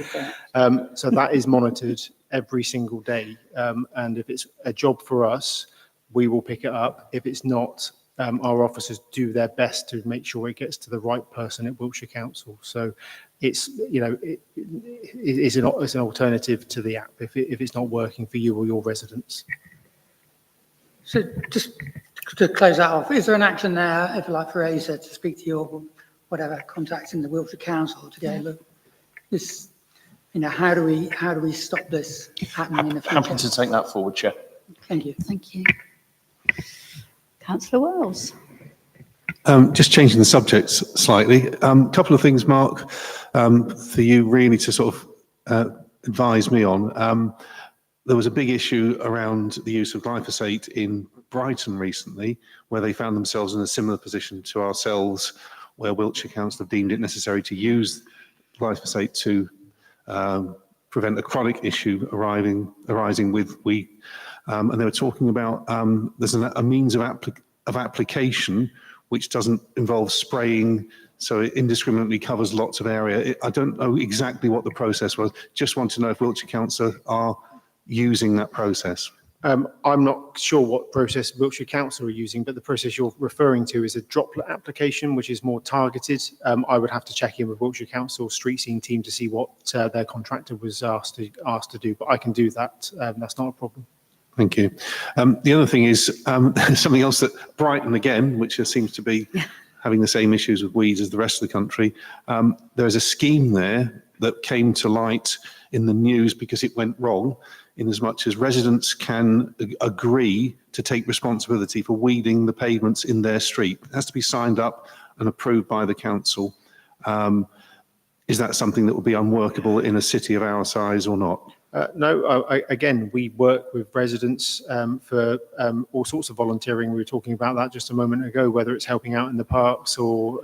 So that is monitored every single day, and if it's a job for us, we will pick it up. If it's not, our officers do their best to make sure it gets to the right person at Wiltshire Council. So it's it's an alternative to the app if it's not working for you or your residents. So just to close that off, is there an action there, if you like, for ASA to speak to your whatever, contacting the Wiltshire Council to go, look, this, how do we stop this happening in the future? Happy to take that forward, Chair. Thank you. Thank you. Councillor Wells. Just changing the subject slightly. Couple of things, Mark, for you really to sort of advise me on. There was a big issue around the use of glyphosate in Brighton recently, where they found themselves in a similar position to ourselves, where Wiltshire Council have deemed it necessary to use glyphosate to prevent a chronic issue arising with wheat. And they were talking about there's a means of application which doesn't involve spraying, so it indiscriminately covers lots of area. I don't know exactly what the process was. Just want to know if Wiltshire Council are using that process. I'm not sure what process Wiltshire Council are using, but the process you're referring to is a droplet application, which is more targeted. I would have to check in with Wiltshire Council street scene team to see what their contractor was asked to do, but I can do that. That's not a problem. Thank you. The other thing is something else that Brighton, again, which seems to be having the same issues with weeds as the rest of the country. There is a scheme there that came to light in the news because it went wrong, in as much as residents can agree to take responsibility for weeding the pavements in their street. It has to be signed up and approved by the council. Is that something that would be unworkable in a city of our size or not? No, again, we work with residents for all sorts of volunteering. We were talking about that just a moment ago, whether it's helping out in the parks or,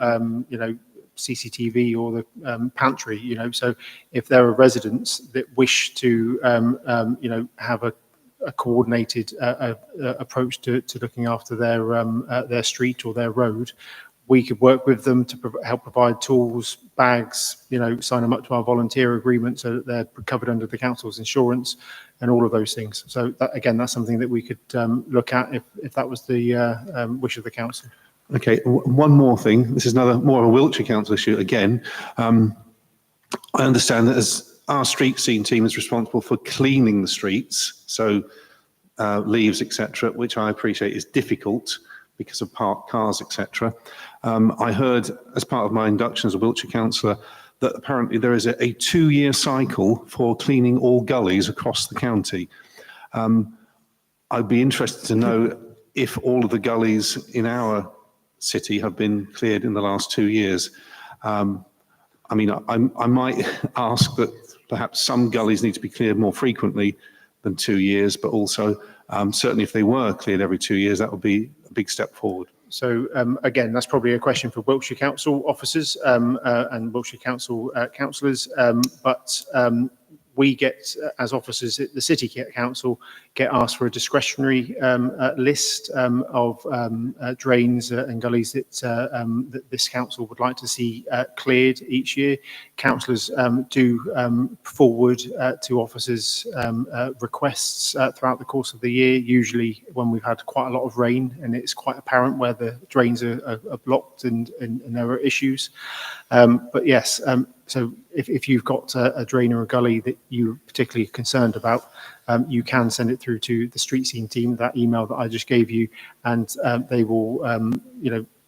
CCTV or the pantry, So if there are residents that wish to, have a coordinated approach to looking after their street or their road, we could work with them to help provide tools, bags, sign them up to our volunteer agreement so that they're covered under the council's insurance and all of those things. So that, again, that's something that we could look at if that was the wish of the council. Okay, one more thing. This is more of a Wiltshire Council issue again. I understand that as our street scene team is responsible for cleaning the streets, so leaves, etc., which I appreciate is difficult because of parked cars, etc. I heard as part of my induction as a Wiltshire councillor that apparently there is a 2-year cycle for cleaning all gullies across the county. I'd be interested to know if all of the gullies in our city have been cleared in the last 2 years. I might ask that perhaps some gullies need to be cleared more frequently than 2 years, but also certainly if they were cleared every 2 years, that would be a big step forward. So again, that's probably a question for Wiltshire Council officers and Wiltshire Council councillors, but we get, as officers at the City Council, get asked for a discretionary list of drains and gullies that this council would like to see cleared each year. Councillors do forward to officers requests throughout the course of the year, usually when we've had quite a lot of rain and it's quite apparent where the drains are blocked and there are issues. But yes, so if you've got a drain or a gully that you're particularly concerned about, you can send it through to the street scene team, that email that I just gave you, and they will,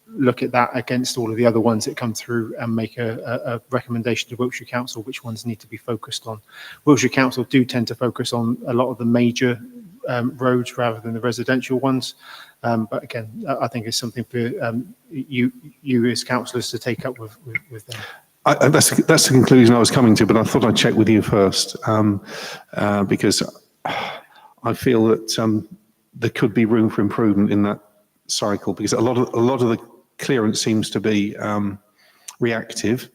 look at that against all of the other ones that come through and make a recommendation to Wiltshire Council which ones need to be focused on. Wiltshire Council do tend to focus on a lot of the major roads rather than the residential ones. But again, I think it's something for you as councillors to take up with them. That's the conclusion I was coming to, but I thought I'd check with you first because I feel that there could be room for improvement in that cycle, because a lot of the clearance seems to be reactive,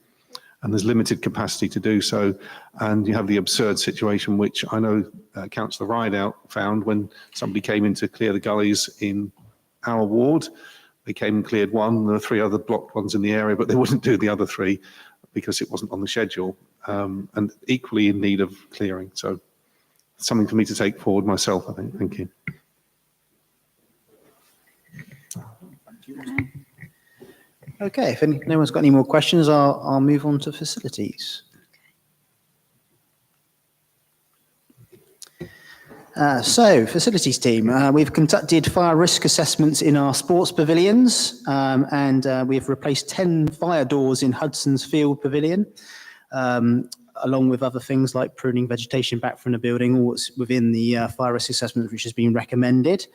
and there's limited capacity to do so. And you have the absurd situation, which I know Councillor Rideout found when somebody came in to clear the gullies in our ward. They came and cleared one, there were 3 other blocked ones in the area, but they wouldn't do the other 3 because it wasn't on the schedule, and equally in need of clearing. So something for me to take forward myself, I think. Thank you. Okay, if no one's got any more questions, I'll move on to facilities. So, facilities team, we've conducted fire risk assessments in our sports pavilions, and we've replaced 10 fire doors in Hudson's Field Pavilion, along with other things like pruning vegetation back from the building, all that's within the fire risk assessment which has been recommended.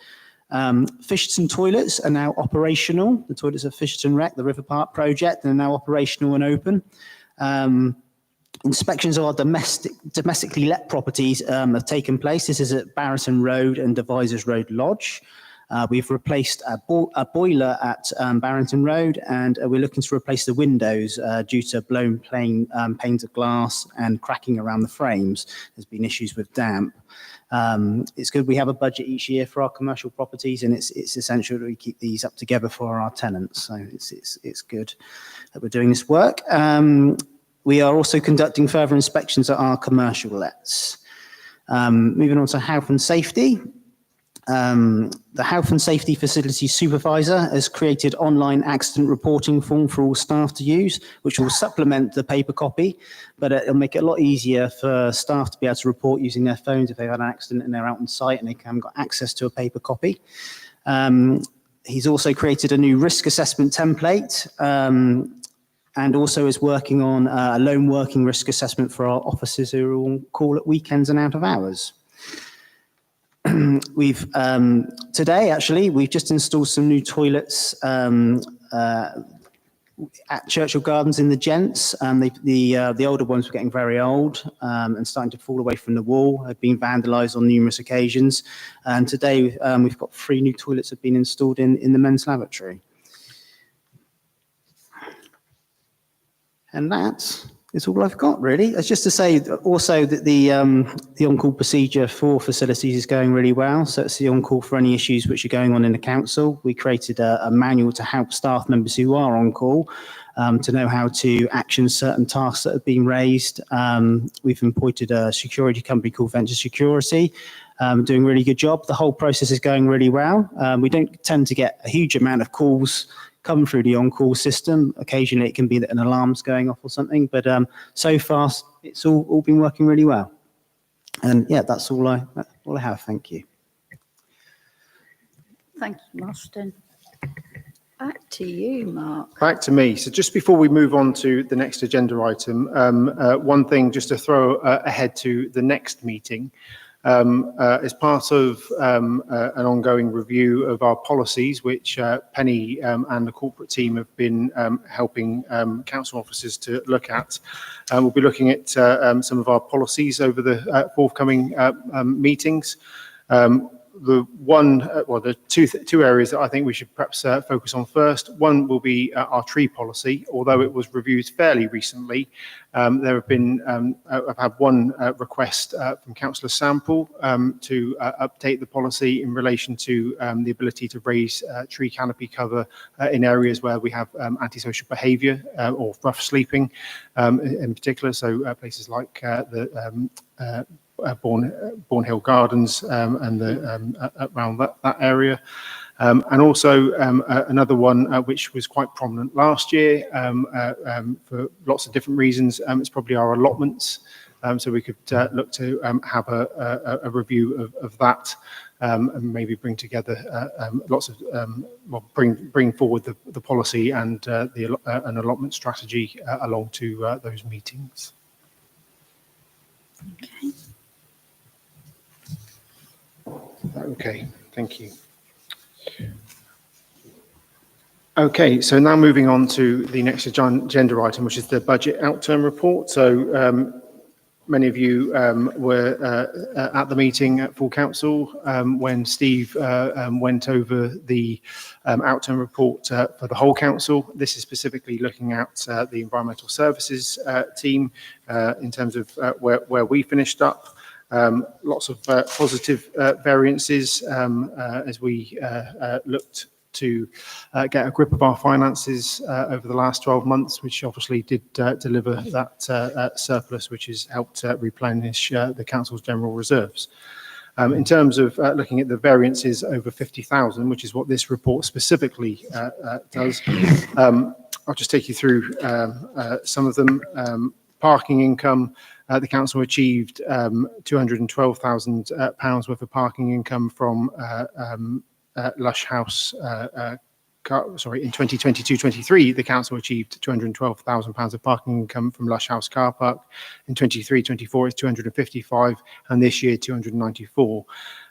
Fisherton toilets are now operational. The toilets of Fisherton Rec, the River Park project, are now operational and open. Inspections of our domestically let properties have taken place. This is at Barrington Road and Devisers Road Lodge. We've replaced a boiler at Barrington Road, and we're looking to replace the windows due to blown panes of glass and cracking around the frames. There's been issues with damp. It's good we have a budget each year for our commercial properties, and it's essential that we keep these up together for our tenants. So it's good that we're doing this work. We are also conducting further inspections at our commercial lets. Moving on to health and safety. The Health and Safety Facilities Supervisor has created online accident reporting form for all staff to use, which will supplement the paper copy, but it'll make it a lot easier for staff to be able to report using their phones if they've had an accident and they're out on site and they haven't got access to a paper copy. He's also created a new risk assessment template, and also is working on a lone working risk assessment for our officers who are on call at weekends and out of hours. We've today actually we've just installed some new toilets at Churchill Gardens in the Gents. The older ones were getting very old and starting to fall away from the wall. Had been vandalised on numerous occasions, and today we've got 3 new toilets have been installed in the men's lavatory. And that's all I've got, really. It's just to say also that the on-call procedure for facilities is going really well. So it's the on-call for any issues which are going on in the council. We created a manual to help staff members who are on call to know how to action certain tasks that have been raised. We've appointed a security company called Venture Security, doing a really good job. The whole process is going really well. We don't tend to get a huge amount of calls come through the on-call system. Occasionally it can be that an alarm's going off or something, but so far it's all been working really well. And yeah, that's all I have. Thank you. Thank you, Mostyn. Back to you, Mark. Back to me. So just before we move on to the next agenda item, one thing just to throw ahead to the next meeting. As part of an ongoing review of our policies, which Penny and the corporate team have been helping council officers to look at, we'll be looking at some of our policies over the forthcoming meetings. The two areas that I think we should perhaps focus on first. One will be our tree policy. Although it was reviewed fairly recently, there have been I've had one request from Councillor Sample to update the policy in relation to the ability to raise tree canopy cover in areas where we have antisocial behaviour or rough sleeping in particular. So places like the Bourne Hill Gardens and around that area. And also another one which was quite prominent last year for lots of different reasons. It's probably our allotments. So we could look to have a review of that and maybe bring together lots of, bring forward the policy and an allotment strategy along to those meetings. Okay. Okay, thank you. Okay, so now moving on to the next agenda item, which is the budget outturn report. So Many of you were at the meeting at full council when Steve went over the outturn report for the whole council. This is specifically looking at the environmental services team in terms of where we finished up. Lots of positive variances as we looked to get a grip of our finances over the last 12 months, which obviously did deliver that surplus, which has helped replenish the council's general reserves. In terms of looking at the variances over 50,000, which is what this report specifically does, I'll just take you through some of them. Parking income, the council achieved £212,000 worth of parking income from Lush House. In 2022-23, the council achieved £212,000 of parking income from Lush House car park. In 23-24, it's 255, and this year 294.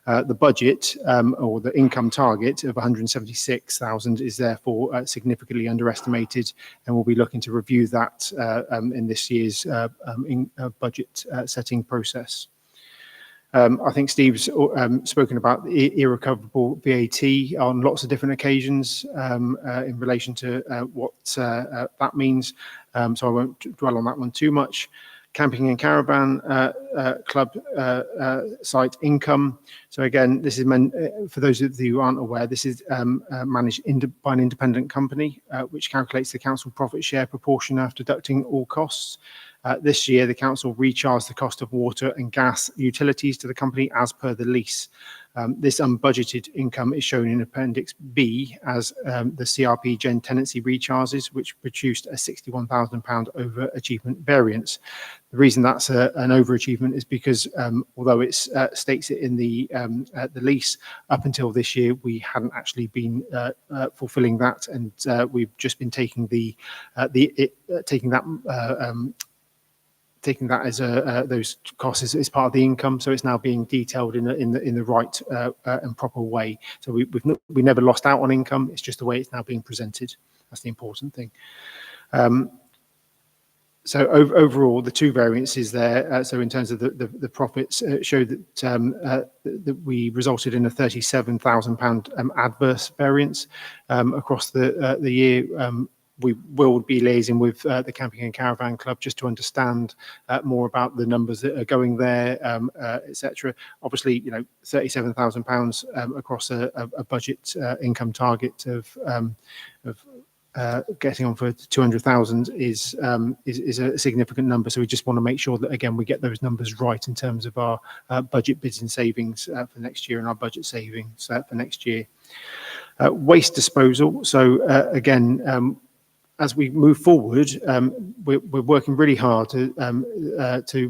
The budget or the income target of 176,000 is therefore significantly underestimated, and we'll be looking to review that in this year's budget setting process. I think Steve's spoken about the irrecoverable VAT on lots of different occasions in relation to what that means, so I won't dwell on that one too much. Camping and Caravan Club site income. So again, this is for those of you who aren't aware, this is managed by an independent company, which calculates the council profit share proportion after deducting all costs. This year, the council recharged the cost of water and gas utilities to the company as per the lease. This unbudgeted income is shown in Appendix B as the CRP Gen tenancy recharges, which produced a £61,000 overachievement variance. The reason that's an overachievement is because although it states it in the lease, up until this year, we hadn't actually been fulfilling that, and we've just been taking that as those costs as part of the income, so it's now being detailed in the right and proper way. So we never lost out on income. It's just the way it's now being presented. That's the important thing. So overall, the two variances there. So in terms of the profits, show that we resulted in a £37,000 adverse variance across the year. We will be liaising with the Camping and Caravan Club just to understand more about the numbers that are going there, etc. Obviously, £37,000 across a budget income target of getting on for 200,000 is a significant number. So we just want to make sure that again we get those numbers right in terms of our budget bids and savings for next year and our budget savings for next year. Waste disposal. So again. As we move forward, we're working really hard to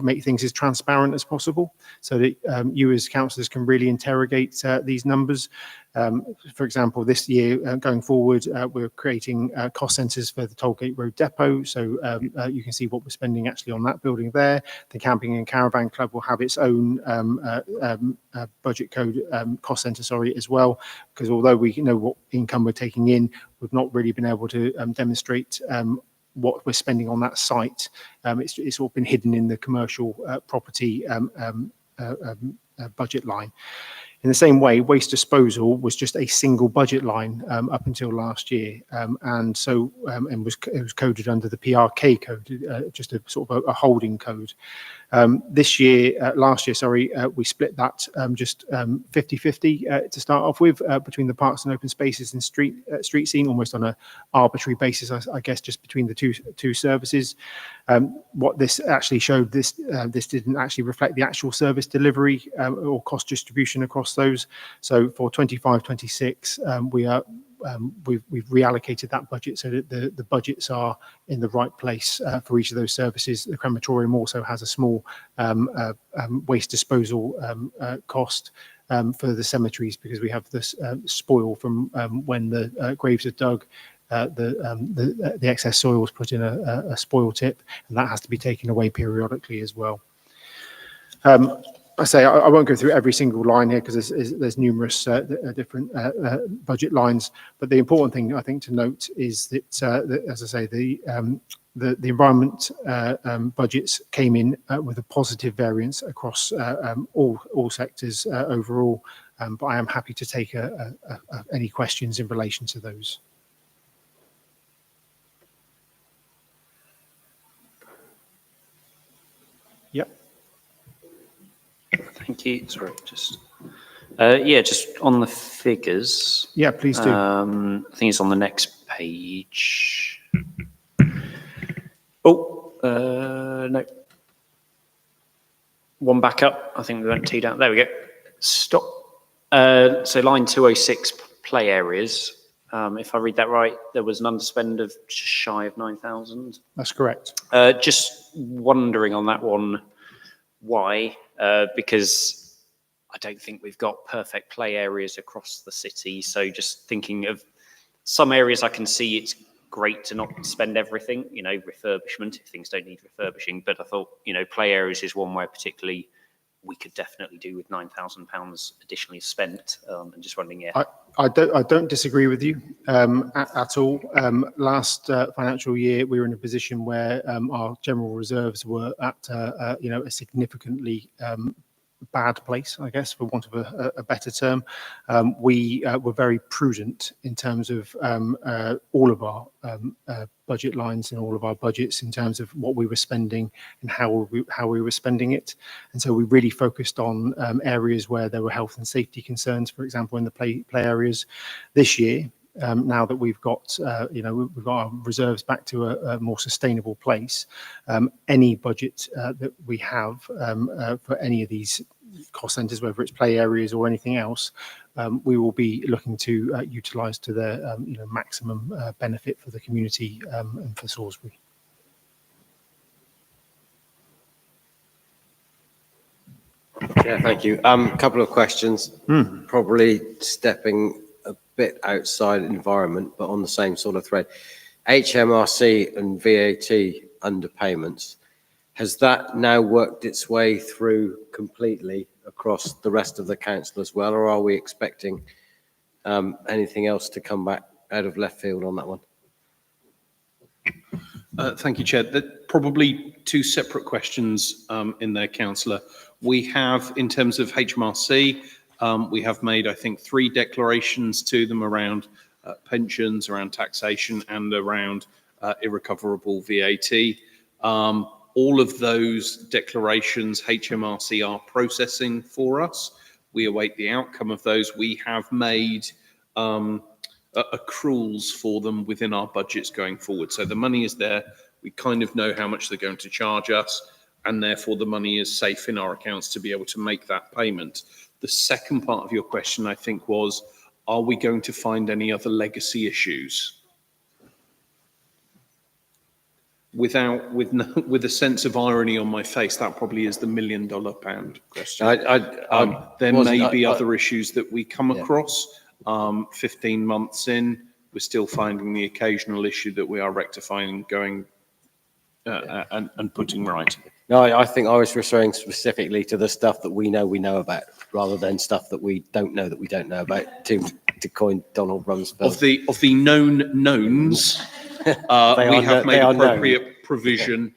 make things as transparent as possible so that you as councillors can really interrogate these numbers. For example, this year going forward, we're creating cost centres for the Tollgate Road Depot, so you can see what we're spending actually on that building there. The Camping and Caravan Club will have its own budget code cost centre, as well, because although we know what income we're taking in, we've not really been able to demonstrate what we're spending on that site. It's all been hidden in the commercial property budget line. In the same way, waste disposal was just a single budget line up until last year, and it was coded under the PRK code, just a sort of a holding code. Last year, we split that just 50-50 to start off with between the parks and open spaces and street scene, almost on an arbitrary basis, I guess, just between the two services. What this actually showed, this didn't actually reflect the actual service delivery or cost distribution across those. So for 25-26, we've reallocated that budget so that the budgets are in the right place for each of those services. The crematorium also has a small waste disposal cost for the cemeteries, because we have this spoil from when the graves are dug. The excess soil was put in a spoil tip, and that has to be taken away periodically as well. I say I won't go through every single line here because there's numerous different budget lines. But the important thing I think to note is that, as I say, the environment budgets came in with a positive variance across all sectors overall. But I am happy to take any questions in relation to those. Yep. Thank you. Sorry, just just on the figures. Yeah, please do. I think it's on the next page. Oh, no. One back up. I think we went T down. There we go. Stop. So line 206 play areas. If I read that right, there was an underspend of just shy of 9,000. That's correct. Just wondering on that one, why? Because I don't think we've got perfect play areas across the city. So just thinking of some areas I can see it's great to not spend everything, refurbishment if things don't need refurbishing. But I thought, play areas is one where particularly we could definitely do with £9,000 additionally spent. And just wondering, I don't disagree with you at all. Last financial year, we were in a position where our general reserves were at a significantly bad place, I guess, for want of a better term. We were very prudent in terms of all of our budget lines and all of our budgets in terms of what we were spending and how we were spending it. And so we really focused on areas where there were health and safety concerns, for example, in the play areas. This year, now that we've got our reserves back to a more sustainable place, any budget that we have for any of these cost centres, whether it's play areas or anything else, we will be looking to utilise to their maximum benefit for the community and for Salisbury. Yeah, thank you. Couple of questions, probably stepping a bit outside environment, but on the same sort of thread. HMRC and VAT underpayments, has that now worked its way through completely across the rest of the council as well, or are we expecting anything else to come back out of left field on that one? Thank you, Chair. Probably two separate questions in there, Councillor. We have, in terms of HMRC, we have made, I think, 3 declarations to them around pensions, around taxation, and around irrecoverable VAT. All of those declarations HMRC are processing for us. We await the outcome of those. We have made accruals for them within our budgets going forward. So the money is there. We kind of know how much they're going to charge us, and therefore the money is safe in our accounts to be able to make that payment. The second part of your question, I think, was, are we going to find any other legacy issues? With a sense of irony on my face, that probably is the £1 million question. There may be other issues that we come across. 15 months in, we're still finding the occasional issue that we are rectifying, going and putting right. No, I think I was referring specifically to the stuff that we know about, rather than stuff that we don't know about. To coin Donald Rumsfeld. Of the known knowns. We have made appropriate provision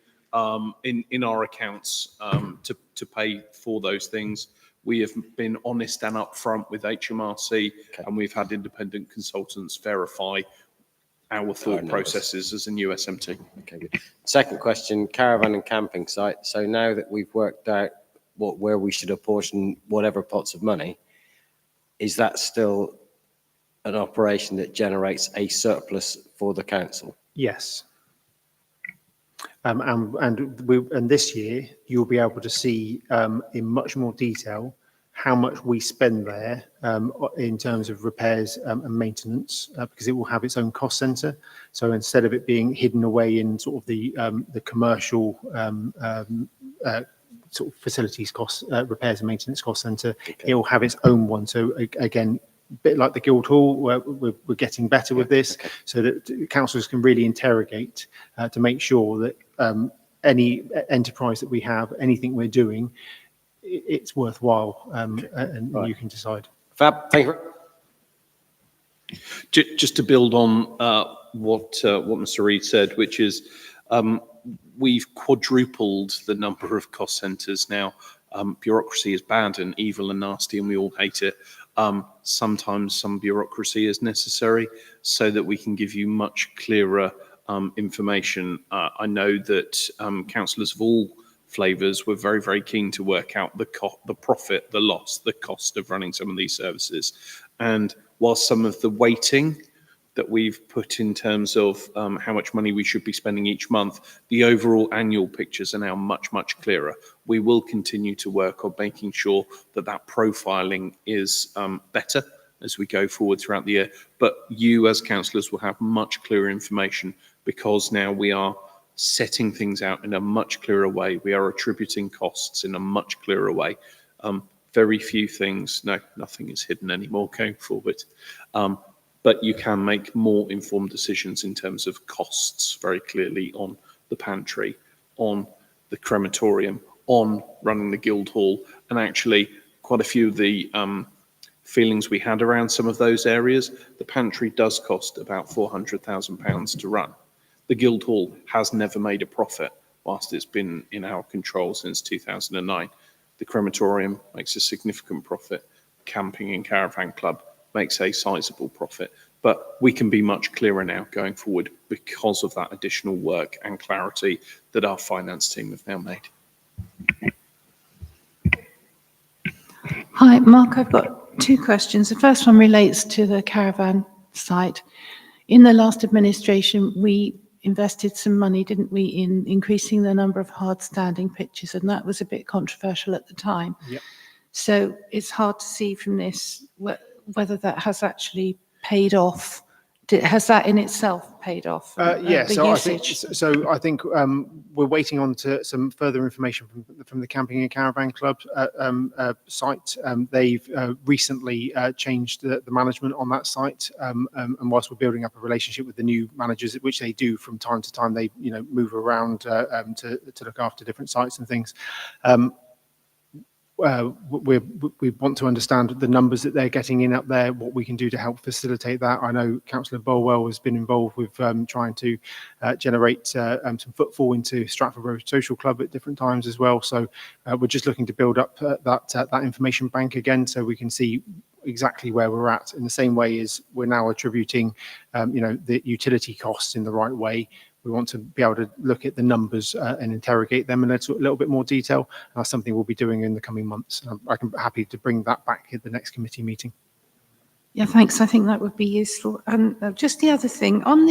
in our accounts to pay for those things. We have been honest and upfront with HMRC, and we've had independent consultants verify our thought processes as a new SMT. Okay, good. Second question, caravan and camping site. So now that we've worked out where we should apportion whatever pots of money, is that still an operation that generates a surplus for the council? Yes. And this year, you'll be able to see in much more detail how much we spend there in terms of repairs and maintenance, because it will have its own cost centre. So instead of it being hidden away in sort of the commercial sort of facilities cost, repairs and maintenance cost centre, it will have its own one. So again, a bit like the Guildhall, where we're getting better with this, so that councillors can really interrogate to make sure that any enterprise that we have, anything we're doing, it's worthwhile, and you can decide. Fab, thank you. Just to build on what Mr. Reid said, which is we've quadrupled the number of cost centres now. Bureaucracy is bad and evil and nasty, and we all hate it. Sometimes some bureaucracy is necessary so that we can give you much clearer information. I know that councillors of all flavours were very, very keen to work out the profit, the loss, the cost of running some of these services. And while some of the weighting that we've put in terms of how much money we should be spending each month, the overall annual pictures are now much, much clearer. We will continue to work on making sure that that profiling is better as we go forward throughout the year. But you as councillors will have much clearer information because now we are setting things out in a much clearer way. We are attributing costs in a much clearer way. Very few things, no, nothing is hidden anymore going forward. But you can make more informed decisions in terms of costs very clearly on the pantry, on the crematorium, on running the Guildhall, and actually quite a few of the feelings we had around some of those areas. The pantry does cost about £400,000 to run. The Guildhall has never made a profit whilst it's been in our control since 2009. The crematorium makes a significant profit. Camping and Caravan Club makes a sizable profit. But we can be much clearer now going forward because of that additional work and clarity that our finance team have now made. Hi, Mark, I've got two questions. The first one relates to the caravan site. In the last administration, we invested some money, didn't we, in increasing the number of hard standing pitches, and that was a bit controversial at the time. Yep. So it's hard to see from this whether that has actually paid off. Has that in itself paid off? Yeah, the so I think we're waiting on to some further information from the Camping and Caravan Club site. They've recently changed the management on that site, and whilst we're building up a relationship with the new managers, which they do from time to time, they move around to look after different sites and things. We want to understand the numbers that they're getting in up there, what we can do to help facilitate that. I know Councillor Bolwell has been involved with trying to generate some footfall into Stratford Road Social Club at different times as well. So we're just looking to build up that information bank again so we can see exactly where we're at, in the same way as we're now attributing the utility costs in the right way. We want to be able to look at the numbers and interrogate them in a little bit more detail. And that's something we'll be doing in the coming months. I'm happy to bring that back at the next committee meeting. Yeah, thanks. I think that would be useful. And just the other thing, on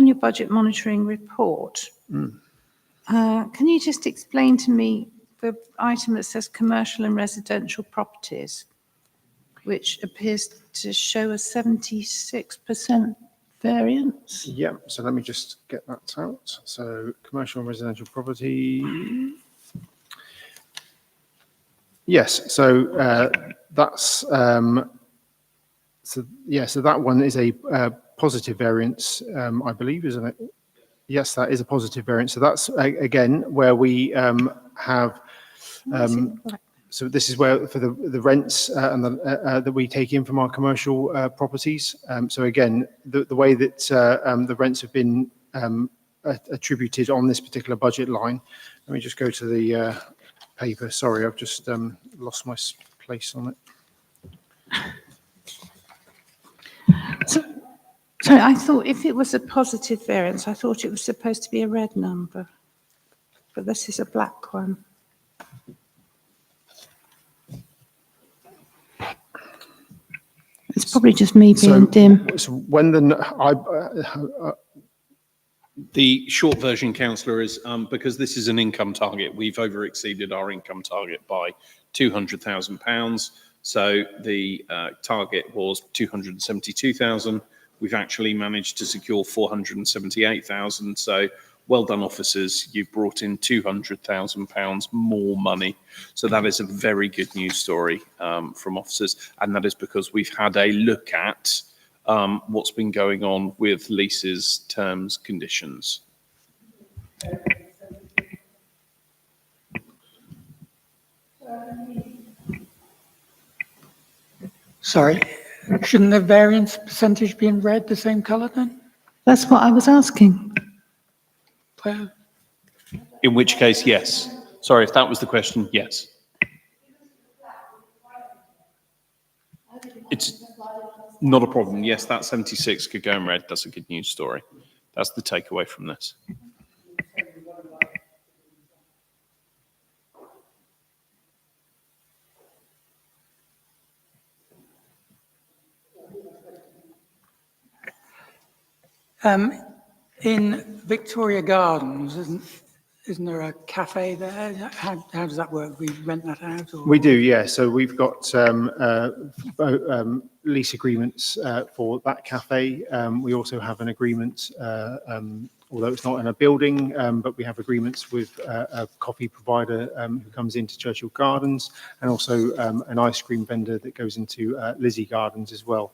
your budget monitoring report, can you just explain to me the item that says commercial and residential properties, which appears to show a 76% variance? Yeah, so let me just get that out. So commercial and residential property. Yes, so that's so that one is a positive variance, I believe, isn't it? Yes, that is a positive variance. So that's again where we have. So this is where for the rents and that we take in from our commercial properties. So again, the way that the rents have been attributed on this particular budget line. Let me just go to the paper. Sorry, I've just lost my place on it. So I thought if it was a positive variance, I thought it was supposed to be a red number, but this is a black one. It's probably just me being dim. So when the short version, councillor, is because this is an income target, we've over exceeded our income target by £200,000. So the target was 272,000. We've actually managed to secure 478,000. So well done, officers. You've brought in £200,000 more money. So that is a very good news story from officers. And that is because we've had a look at what's been going on with leases, terms, conditions. Sorry, shouldn't the variance percentage be in red, the same colour then? That's what I was asking. Claire? In which case, yes. Sorry, if that was the question, yes. It's not a problem. Yes, that 76 could go in red. That's a good news story. That's the takeaway from this. In Victoria Gardens, isn't there a cafe there? How does that work? We rent that out? Or? We do, yeah. So we've got lease agreements for that cafe. We also have an agreement, although it's not in a building, but we have agreements with a coffee provider who comes into Churchill Gardens, and also an ice cream vendor that goes into Lizzie Gardens as well.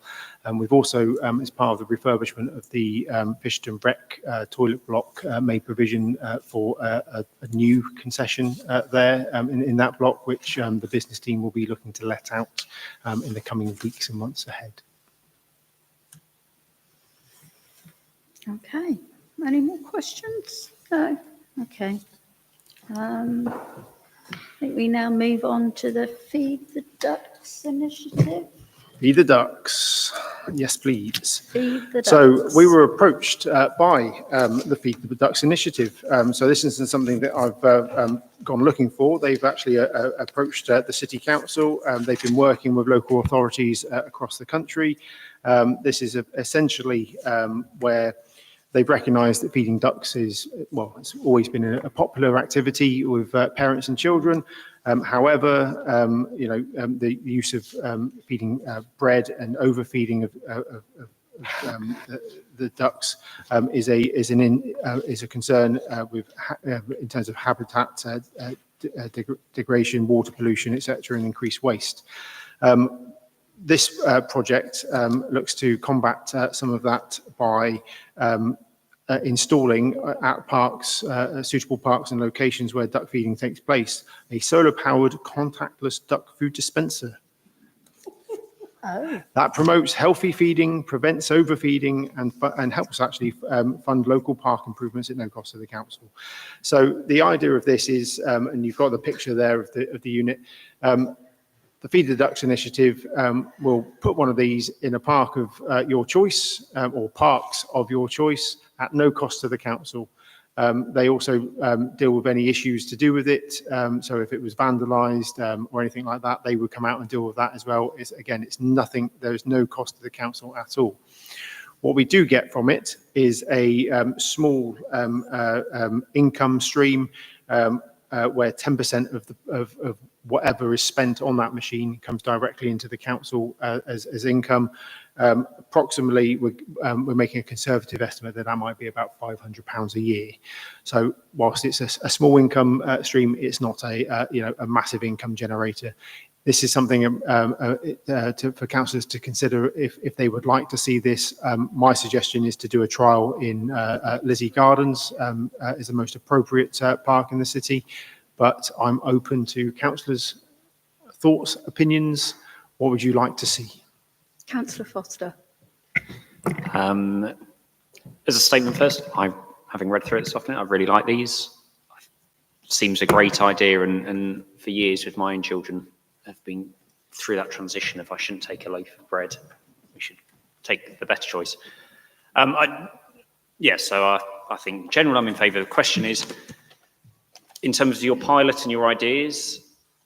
We've also, as part of the refurbishment of the Fisherton Breck toilet block, made provision for a new concession there in that block, which the business team will be looking to let out in the coming weeks and months ahead. Okay. Any more questions? No? Okay. I think we now move on to the Feed the Ducks initiative. Feed the Ducks. Yes, please. Feed the Ducks. So we were approached by the Feed the Ducks initiative. So this isn't something that I've gone looking for. They've actually approached the City Council. They've been working with local authorities across the country. This is essentially where they've recognised that feeding ducks is, well, it's always been a popular activity with parents and children. However, the use of feeding bread and overfeeding of the ducks is a concern in terms of habitat degradation, water pollution, etc., and increased waste. This project looks to combat some of that by installing at parks, suitable parks and locations where duck feeding takes place, a solar-powered contactless duck food dispenser. Oh. That promotes healthy feeding, prevents overfeeding, and helps actually fund local park improvements at no cost to the council. So the idea of this is, and you've got the picture there of the unit. The Feed the Ducks initiative will put one of these in a park of your choice or parks of your choice at no cost to the council. They also deal with any issues to do with it. So if it was vandalised or anything like that, they would come out and deal with that as well. It's nothing, there's no cost to the council at all. What we do get from it is a small income stream where 10% of whatever is spent on that machine comes directly into the council as income. Approximately, we're making a conservative estimate that might be about £500 a year. So whilst it's a small income stream, it's not a massive income generator. This is something for councillors to consider if they would like to see this. My suggestion is to do a trial in Lizzie Gardens is the most appropriate park in the city. But I'm open to councillors' thoughts, opinions. What would you like to see? Councillor Foster. As a statement first, having read through it this afternoon, I really like these. Seems a great idea, and for years with my own children, have been through that transition of I shouldn't take a loaf of bread, we should take the better choice. So I think in general I'm in favour. The question is, in terms of your pilot and your ideas,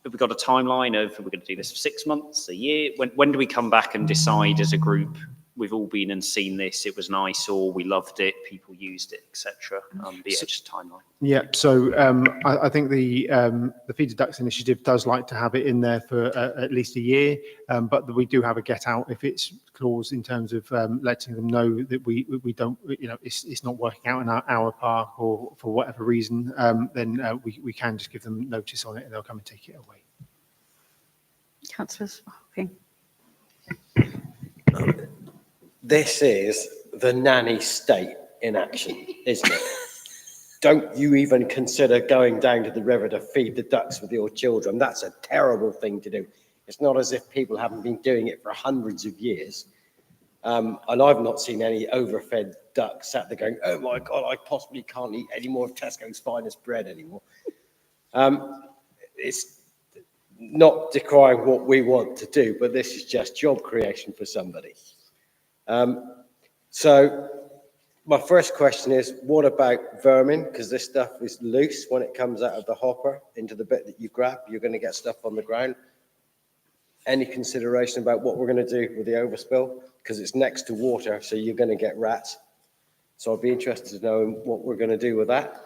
have we got a timeline of, are we going to do this for 6 months, a year? When do we come back and decide as a group, we've all been and seen this, it was nice, or we loved it, people used it, etc. Be it just a timeline. Yeah, so I think the Feed the Ducks initiative does like to have it in there for at least a year, but we do have a get out if it's clause in terms of letting them know that we don't, it's not working out in our park or for whatever reason, then we can just give them notice on it and they'll come and take it away. Councillor Sparking. This is the nanny state in action, isn't it? don't you even consider going down to the river to feed the ducks with your children. That's a terrible thing to do. It's not as if people haven't been doing it for hundreds of years. And I've not seen any overfed ducks sat there going, oh my God, I possibly can't eat any more of Tesco's finest bread anymore. It's not decrying what we want to do, but this is just job creation for somebody. So my first question is, what about vermin? Because this stuff is loose when it comes out of the hopper into the bit that you grab. You're going to get stuff on the ground. Any consideration about what we're going to do with the overspill? Because it's next to water, so you're going to get rats. So I'd be interested to know what we're going to do with that.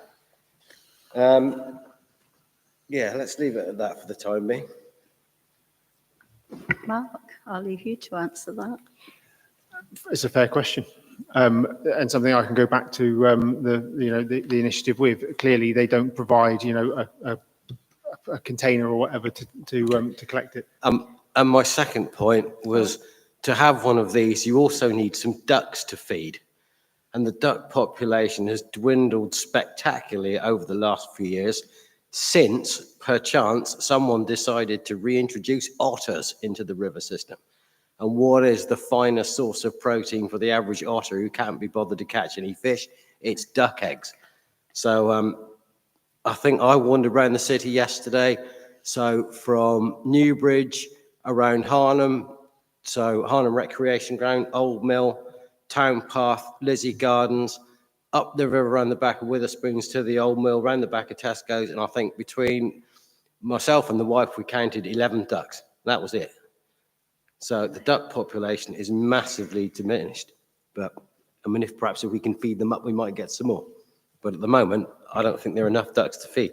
Yeah, let's leave it at that for the time being. Mark, I'll leave you to answer that. It's a fair question, and something I can go back to the initiative with. Clearly, they don't provide a container or whatever to collect it. And my second point was to have one of these, you also need some ducks to feed. And the duck population has dwindled spectacularly over the last few years since, perchance, someone decided to reintroduce otters into the river system. And what is the finest source of protein for the average otter who can't be bothered to catch any fish? It's duck eggs. So I think I wandered around the city yesterday. So from Newbridge, around Harnham, so Harnham Recreation Ground, Old Mill, Town Path, Lizzie Gardens, up the river around the back of Witherspoons to the Old Mill, around the back of Tesco's. And I think between myself and the wife, we counted 11 ducks. That was it. So the duck population is massively diminished. But I mean, perhaps if we can feed them up, we might get some more. But at the moment, I don't think there are enough ducks to feed.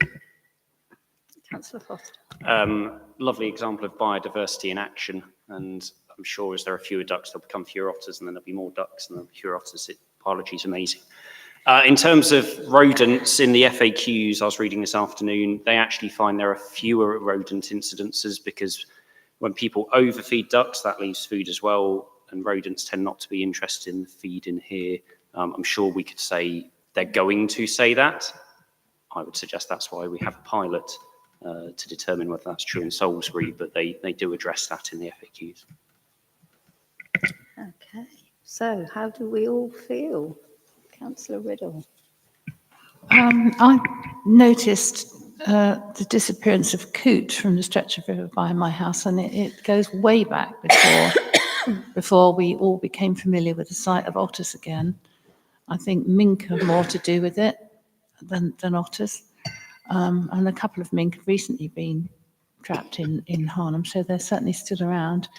Councillor Foster. Lovely example of biodiversity in action. And I'm sure as there are fewer ducks, there'll become fewer otters, and then there'll be more ducks, and there'll be fewer otters. Biology is amazing. In terms of rodents, in the FAQs I was reading this afternoon, they actually find there are fewer rodent incidences because when people overfeed ducks, that leaves food as well, and rodents tend not to be interested in the feed in here. I'm sure we could say they're going to say that. I would suggest that's why we have a pilot to determine whether that's true in Salisbury, but they do address that in the FAQs. Okay, so how do we all feel? Councillor Riddle. I noticed the disappearance of coot from the stretch of river by my house, and it goes way back before we all became familiar with the sight of otters again. I think mink have more to do with it than otters. And a couple of mink have recently been trapped in Harnham, so they're certainly still around.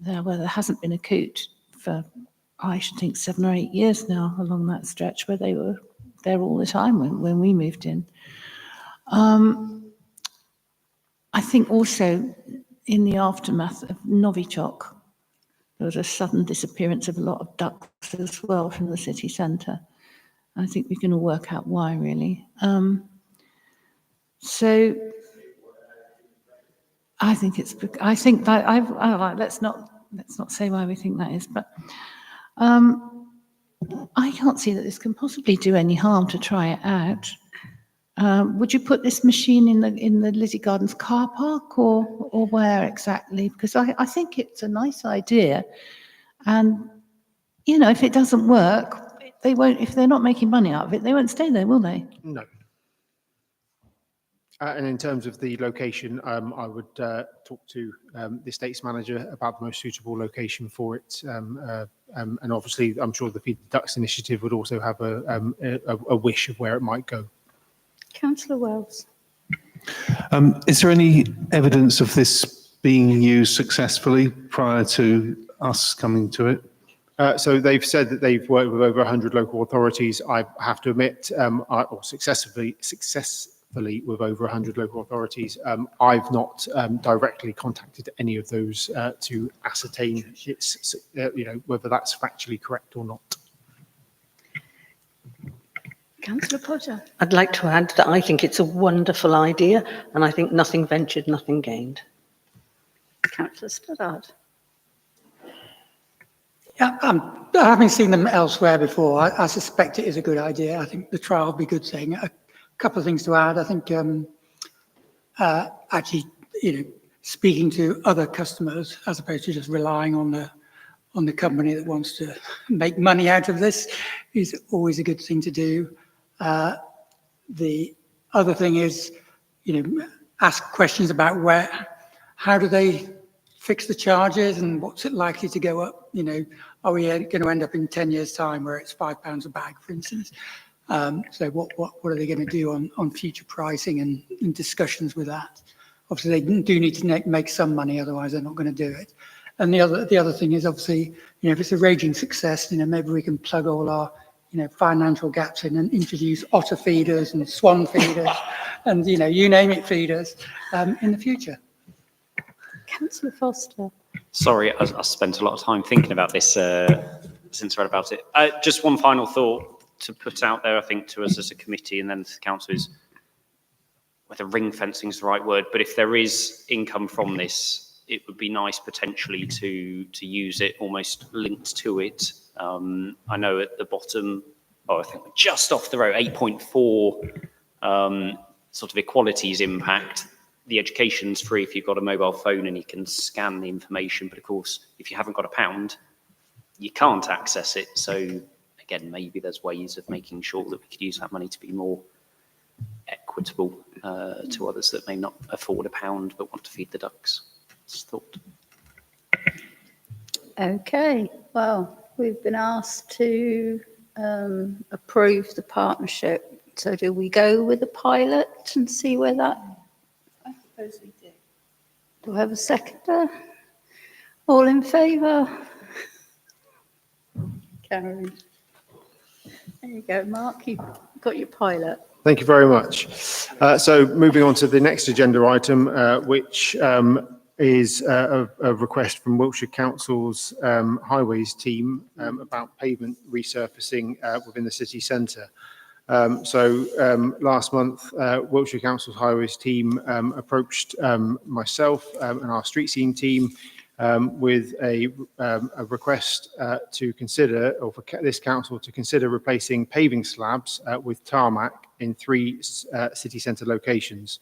There hasn't been a coot for, I should think, 7 or 8 years now along that stretch where they were there all the time when we moved in. I think also in the aftermath of Novichok, there was a sudden disappearance of a lot of ducks as well from the city centre. I think we can all work out why, really. So I think that let's not say why we think that is, but I can't see that this can possibly do any harm to try it out. Would you put this machine in the Lizzie Gardens car park or where exactly? Because I think it's a nice idea, and if it doesn't work, they won't. If they're not making money out of it, they won't stay there, will they? No. And in terms of the location, I would talk to the estates manager about the most suitable location for it. And obviously, I'm sure the Feed the Ducks initiative would also have a wish of where it might go. Councillor Wells. Is there any evidence of this being used successfully prior to us coming to it? So they've said that they've worked with over 100 local authorities. I have to admit, or successfully with over 100 local authorities. I've not directly contacted any of those to ascertain its, whether that's factually correct or not. Councillor Podger. I'd like to add that I think it's a wonderful idea, and I think nothing ventured, nothing gained. Councillor Stoddart. Yeah, I'm having seen them elsewhere before, I suspect it is a good idea. I think the trial would be a good thing. A couple of things to add. I think actually, speaking to other customers as opposed to just relying on the company that wants to make money out of this is always a good thing to do. The other thing is, ask questions about how do they fix the charges and what's it likely to go up? Are we going to end up in 10 years' time where it's £5 a bag, for instance? So what are they going to do on future pricing and discussions with that? Obviously, they do need to make some money, otherwise they're not going to do it. And the other thing is obviously, if it's a raging success, maybe we can plug all our financial gaps in and introduce otter feeders and swan feeders and you name it feeders in the future. Councillor Foster. Sorry, I spent a lot of time thinking about this since I read about it. Just one final thought to put out there, I think, to us as a committee and then to the council is whether ring fencing is the right word, but if there is income from this, it would be nice potentially to use it almost linked to it. I know at the bottom, I think we're just off the road, 8.4 sort of equalities impact. The education's free if you've got a mobile phone and you can scan the information. But of course, if you haven't got a pound, you can't access it. So again, maybe there's ways of making sure that we could use that money to be more equitable to others that may not afford a pound but want to feed the ducks. Just thought. Okay, well, we've been asked to approve the partnership. So do we go with the pilot and see where that? I suppose we do. Do we have a seconder? All in favour? Karen. There you go, Mark, you've got your pilot. Thank you very much. So moving on to the next agenda item, which is a request from Wiltshire Council's highways team about pavement resurfacing within the city centre. Last month, Wiltshire Council's highways team approached myself and our street scene team with a request to consider, or for this council to consider replacing paving slabs with tarmac in 3 city centre locations.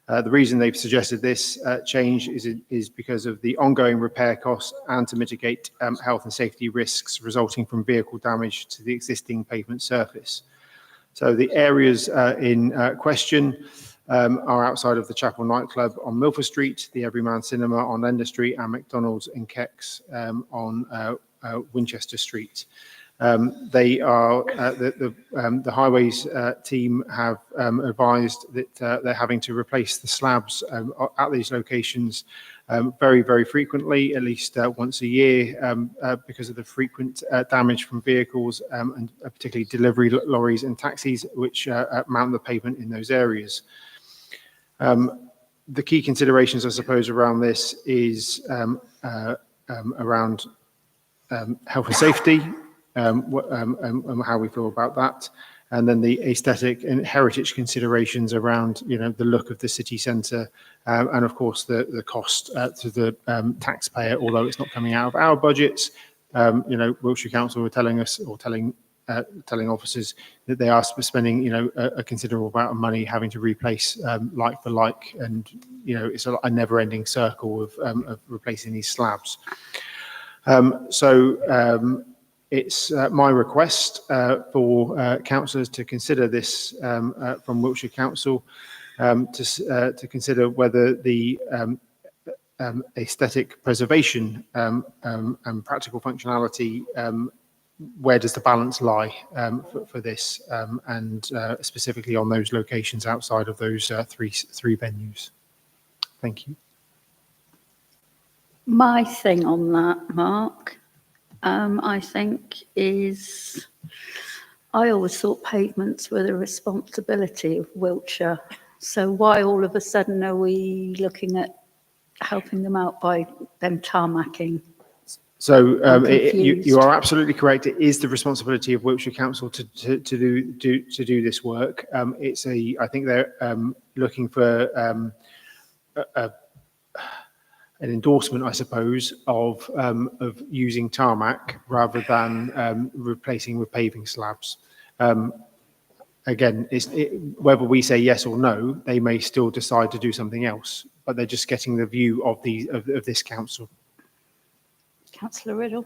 The reason they've suggested this change is because of the ongoing repair costs and to mitigate health and safety risks resulting from vehicle damage to the existing pavement surface. So the areas in question are outside of the Chapel nightclub on Milford Street, the Everyman Cinema on Lender Street, and McDonald's in Kex on Winchester Street. They are the highways team have advised that they're having to replace the slabs at these locations very, very frequently, at least once a year, because of the frequent damage from vehicles and particularly delivery lorries and taxis, which mount the pavement in those areas. The key considerations, I suppose, around this is around health and safety, and how we feel about that, and then the aesthetic and heritage considerations around, the look of the city centre, and of course the cost to the taxpayer, although it's not coming out of our budgets. Wiltshire Council were telling us, or telling officers, that they are spending, a considerable amount of money having to replace like for like, and it's a never-ending circle of replacing these slabs. It's my request for councillors to consider this from Wiltshire Council, to consider whether the aesthetic preservation and practical functionality, where does the balance lie for this, and specifically on those locations outside of those three venues. Thank you. My thing on that, Mark, I think is, I always thought pavements were the responsibility of Wiltshire. So why all of a sudden are we looking at helping them out by them tarmacking? So you are absolutely correct. It is the responsibility of Wiltshire Council to do this work. I think they're looking for endorsement, I suppose, of using tarmac rather than replacing with paving slabs. Again, whether we say yes or no, they may still decide to do something else, but they're just getting the view of this council. Councillor Riddle.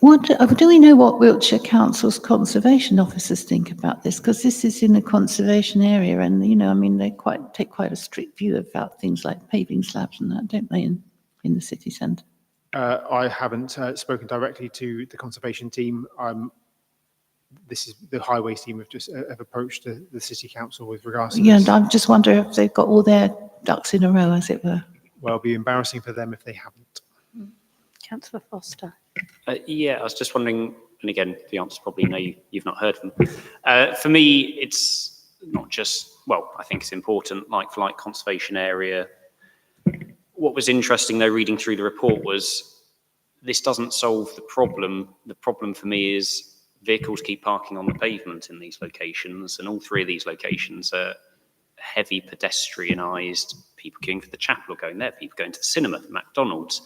Do we know what Wiltshire Council's conservation officers think about this? Because this is in a conservation area and, you know, I mean, they take quite a strict view about things like paving slabs and that, don't they, in the city centre? I haven't spoken directly to the conservation team. This is the highways team have approached the city council with regards to Yeah, this. and I just wonder if they've got all their ducks in a row, as it were. Well, it'll be embarrassing for them if they haven't. Councillor Foster. Yeah, I was just wondering, and again, the answer's probably no, you've not heard them. For me, it's not just, well, I think it's important, like for like conservation area. What was interesting though, reading through the report, was this doesn't solve the problem. The problem for me is vehicles keep parking on the pavement in these locations, and all three of these locations are heavy pedestrianised, people queuing for the chapel or going there, people going to the cinema, McDonald's.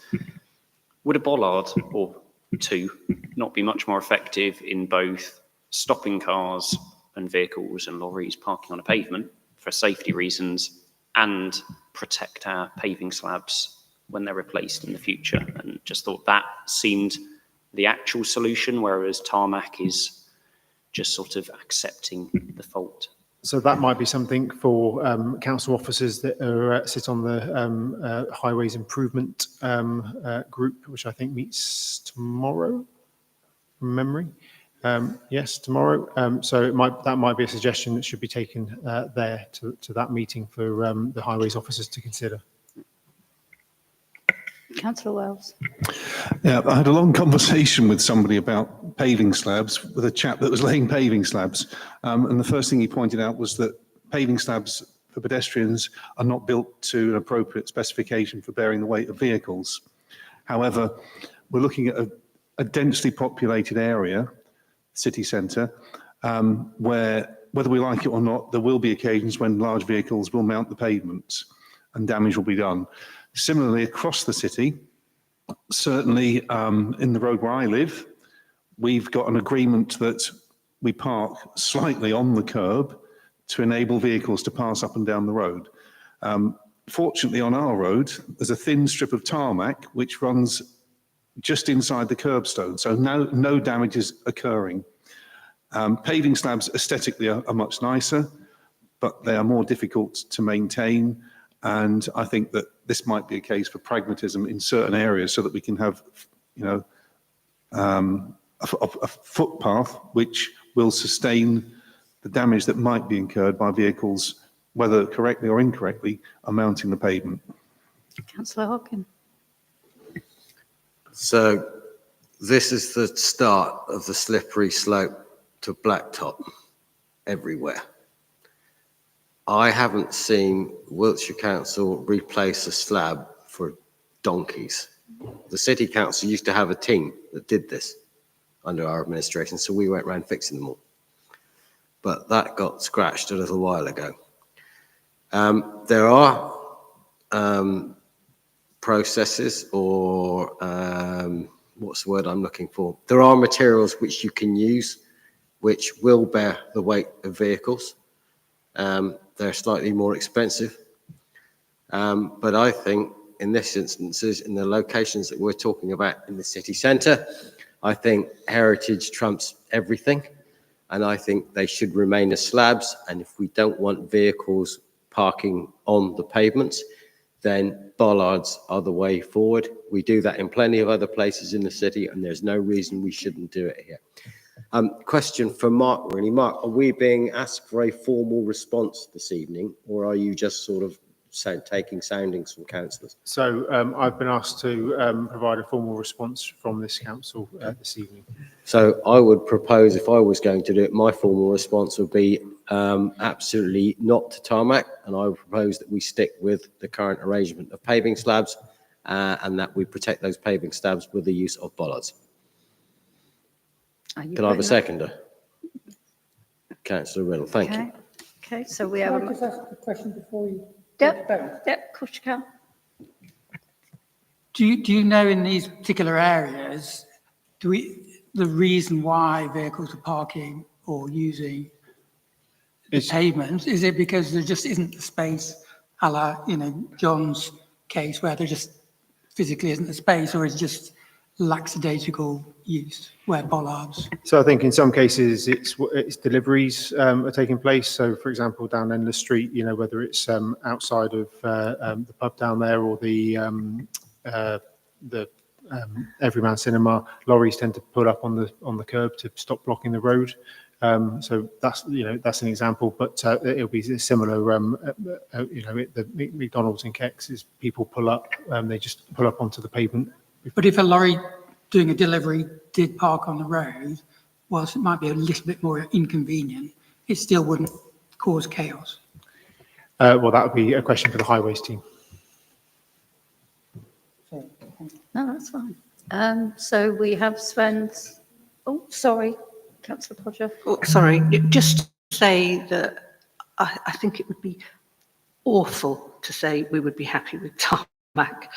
Would a bollard or two not be much more effective in both stopping cars and vehicles and lorries parking on a pavement for safety reasons and protect our paving slabs when they're replaced in the future? And just thought that seemed the actual solution, whereas tarmac is just sort of accepting the fault. So that might be something for council officers that sit on the highways improvement group, which I think meets tomorrow, from memory. Yes, tomorrow. So that might be a suggestion that should be taken there to that meeting for the highways officers to consider. Councillor Wells. Yeah, I had a long conversation with somebody about paving slabs, with a chap that was laying paving slabs. And the first thing he pointed out was that paving slabs for pedestrians are not built to an appropriate specification for bearing the weight of vehicles. However, we're looking at a densely populated area, city centre, where, whether we like it or not, there will be occasions when large vehicles will mount the pavements and damage will be done. Similarly, across the city, certainly in the road where I live, we've got an agreement that we park slightly on the curb to enable vehicles to pass up and down the road. Fortunately, on our road, there's a thin strip of tarmac which runs just inside the curbstone, so no damage is occurring. Paving slabs aesthetically are much nicer, but they are more difficult to maintain. And I think that this might be a case for pragmatism in certain areas so that we can have, you know, a footpath which will sustain the damage that might be incurred by vehicles, whether correctly or incorrectly, are mounting the pavement. Councillor Hockin. So this is the start of the slippery slope to blacktop everywhere. I haven't seen Wiltshire Council replace a slab for donkeys. The City Council used to have a team that did this under our administration, so we went around fixing them all. But that got scratched a little while ago. There are processes or what's the word I'm looking for? There are materials which you can use which will bear the weight of vehicles. They're slightly more expensive. But I think in this instances, in the locations that we're talking about in the city centre, I think heritage trumps everything. And I think they should remain as slabs. And if we don't want vehicles parking on the pavements, then bollards are the way forward. We do that in plenty of other places in the city, and there's no reason we shouldn't do it here. Question for Mark, really. Mark, are we being asked for a formal response this evening, or are you just sort of taking soundings from councillors? So I've been asked to provide a formal response from this council this evening. So I would propose, if I was going to do it, my formal response would be absolutely not to tarmac, and I would propose that we stick with the current arrangement of paving slabs and that we protect those paving slabs with the use of bollards. Can I have a seconder? Councillor Riddle, thank you. Okay, so we have Can I just ask a question before you? Yep, of course you can. Do you know in these particular areas, the reason why vehicles are parking or using the pavement, is it because there just isn't the space, a la, John's case, where there just physically isn't the space, or is it just lackadaisical use where bollards? So I think in some cases it's deliveries are taking place. So for example, down Endless Street, whether it's outside of the pub down there or the Everyman Cinema, lorries tend to pull up on the curb to stop blocking the road. So that's an example, but it'll be similar. The McDonald's in Kex is people pull up, they just pull up onto the pavement. But if a lorry doing a delivery did park on the road, whilst it might be a little bit more inconvenient, it still wouldn't cause chaos. Well, that would be a question for the highways team. No, that's fine. So we have Sven's, oh, sorry, Councillor Podger. Oh, sorry, just to say that I think it would be awful to say we would be happy with tarmac.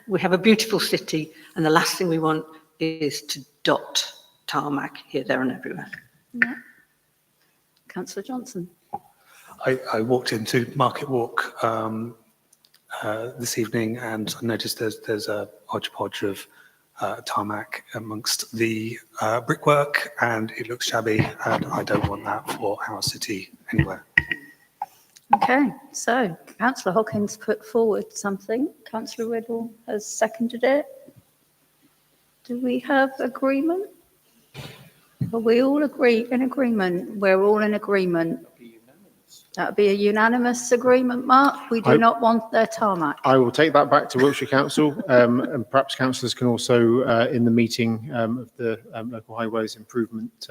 We have a beautiful city, and the last thing we want is to dot tarmac here, there, and everywhere. Yeah. Councillor Johnson. I walked into Market Walk this evening, and I noticed there's a hodgepodge of tarmac amongst the brickwork, and it looks shabby, and I don't want that for our city anywhere. Okay, so Councillor Hawkins put forward something. Councillor Riddle has seconded it. Do we have agreement? Are we all in agreement? We're all in agreement. That would be a unanimous agreement, Mark. We do not want their tarmac. I will take that back to Wiltshire Council, and perhaps councillors can also, in the meeting of the local highways improvement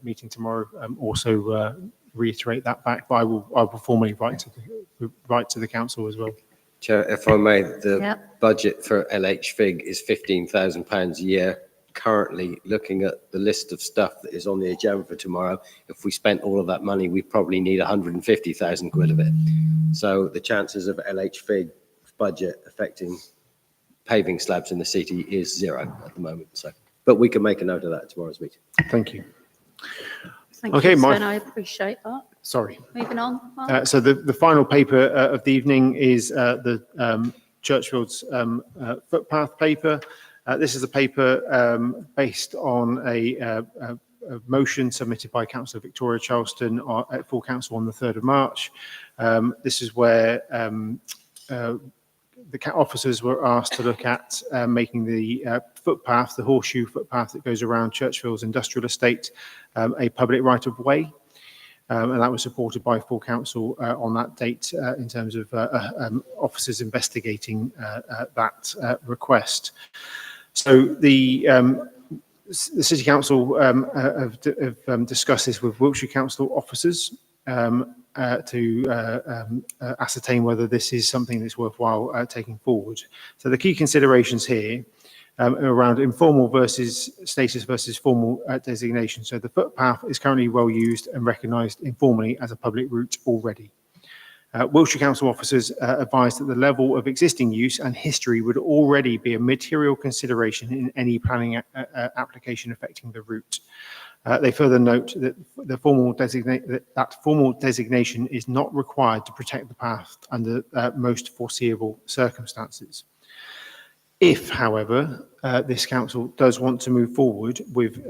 meeting tomorrow, also reiterate that back. But I will formally write to the council as well. Chair, if I may, the budget for LHFIG is £15,000 a year. Currently looking at the list of stuff that is on the agenda for tomorrow, if we spent all of that money, we probably need 150,000 quid of it. So the chances of LHFIG budget affecting paving slabs in the city is zero at the moment. So, but we can make a note of that at tomorrow's meeting. Thank you. Thank Okay, you, Sven. I appreciate that. Sorry. Moving on. Mark. So the final paper of the evening is the Churchfield's footpath paper. This is a paper based on a motion submitted by Councillor Victoria Charleston at full council on the 3rd of March. This is where the officers were asked to look at making the footpath, the horseshoe footpath that goes around Churchfield's industrial estate, a public right of way. And that was supported by full council on that date in terms of officers investigating that request. So the City Council have discussed this with Wiltshire Council officers to ascertain whether this is something that's worthwhile taking forward. So the key considerations here around informal status versus formal designation. So the footpath is currently well used and recognised informally as a public route already. Wiltshire Council officers advised that the level of existing use and history would already be a material consideration in any planning application affecting the route. They further note that formal designation is not required to protect the path under most foreseeable circumstances. If, however, this council does want to move forward with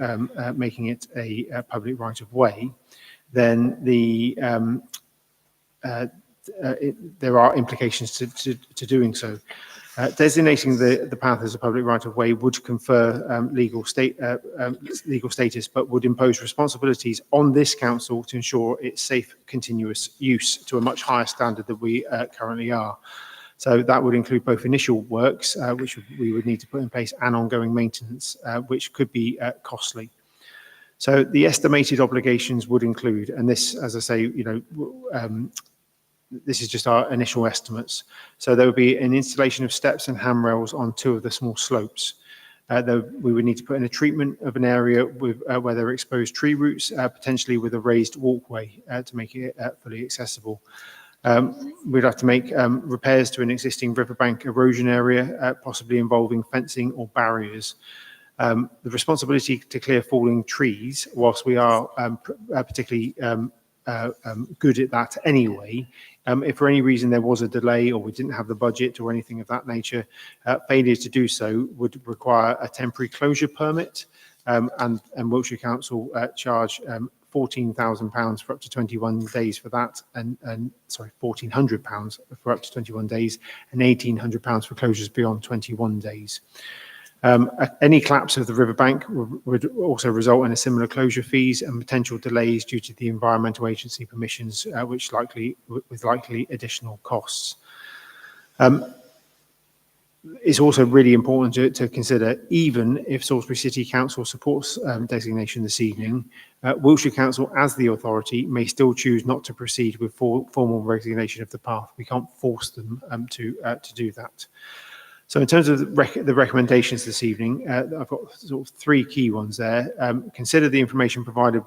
making it a public right of way, then there are implications to doing so. Designating the path as a public right of way would confer legal status, but would impose responsibilities on this council to ensure its safe, continuous use to a much higher standard than we currently are. So that would include both initial works, which we would need to put in place, and ongoing maintenance, which could be costly. So the estimated obligations would include, and this, as I say, this is just our initial estimates. So there would be an installation of steps and handrails on 2 of the small slopes. We would need to put in a treatment of an area with where there are exposed tree roots, potentially with a raised walkway to make it fully accessible. We'd have to make repairs to an existing riverbank erosion area, possibly involving fencing or barriers. The responsibility to clear falling trees, whilst we are particularly good at that anyway, if for any reason there was a delay or we didn't have the budget or anything of that nature, failure to do so would require a temporary closure permit, and Wiltshire Council charge £14,000 for up to 21 days for that, and sorry, £1,400 for up to 21 days, and £1,800 for closures beyond 21 days. Any collapse of the riverbank would also result in a similar closure fees and potential delays due to the environmental agency permissions, with likely additional costs. It's also really important to consider, even if Salisbury City Council supports designation this evening, Wiltshire Council, as the authority, may still choose not to proceed with formal resignation of the path. We can't force them to do that. So in terms of the recommendations this evening, I've got sort of three key ones there. Consider the information provided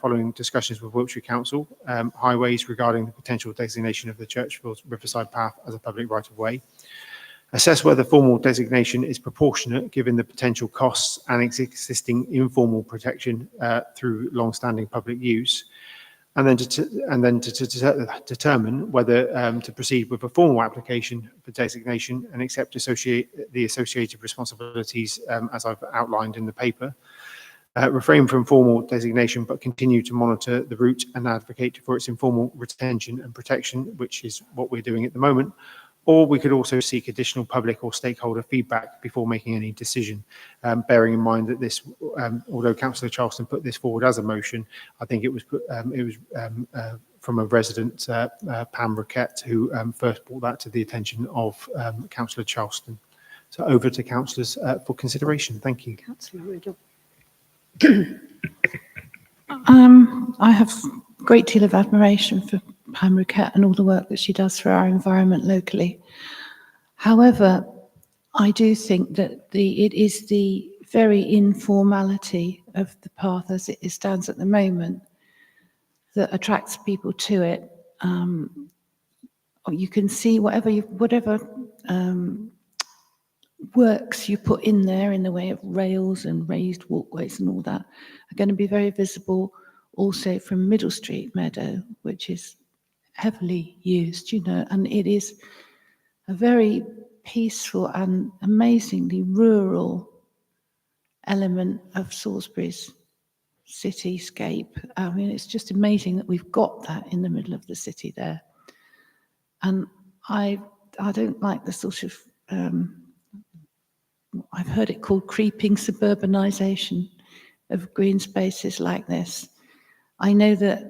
following discussions with Wiltshire Council Highways regarding the potential designation of the Churchfields Riverside Path as a public right-of-way. Assess whether formal designation is proportionate given the potential costs and existing informal protection through long-standing public use. And then to determine whether to proceed with a formal application for designation and accept the associated responsibilities as I've outlined in the paper. Refrain from formal designation, but continue to monitor the route and advocate for its informal retention and protection, which is what we're doing at the moment. Or we could also seek additional public or stakeholder feedback before making any decision, bearing in mind that this, although Councillor Charleston put this forward as a motion, I think it was from a resident, Pam Roquette, who first brought that to the attention of Councillor Charleston. So over to councillors for consideration. Thank you. Councillor Riddle. I have a great deal of admiration for Pam Roquette and all the work that she does for our environment locally. However, I do think that it is the very informality of the path as it stands at the moment that attracts people to it. You can see whatever works you put in there in the way of rails and raised walkways and all that are going to be very visible also from Middle Street Meadow, which is heavily used, and it is a very peaceful and amazingly rural element of Salisbury's cityscape. I mean, it's just amazing that we've got that in the middle of the city there. And I don't like the sort of, I've heard it called creeping suburbanisation of green spaces like this. I know that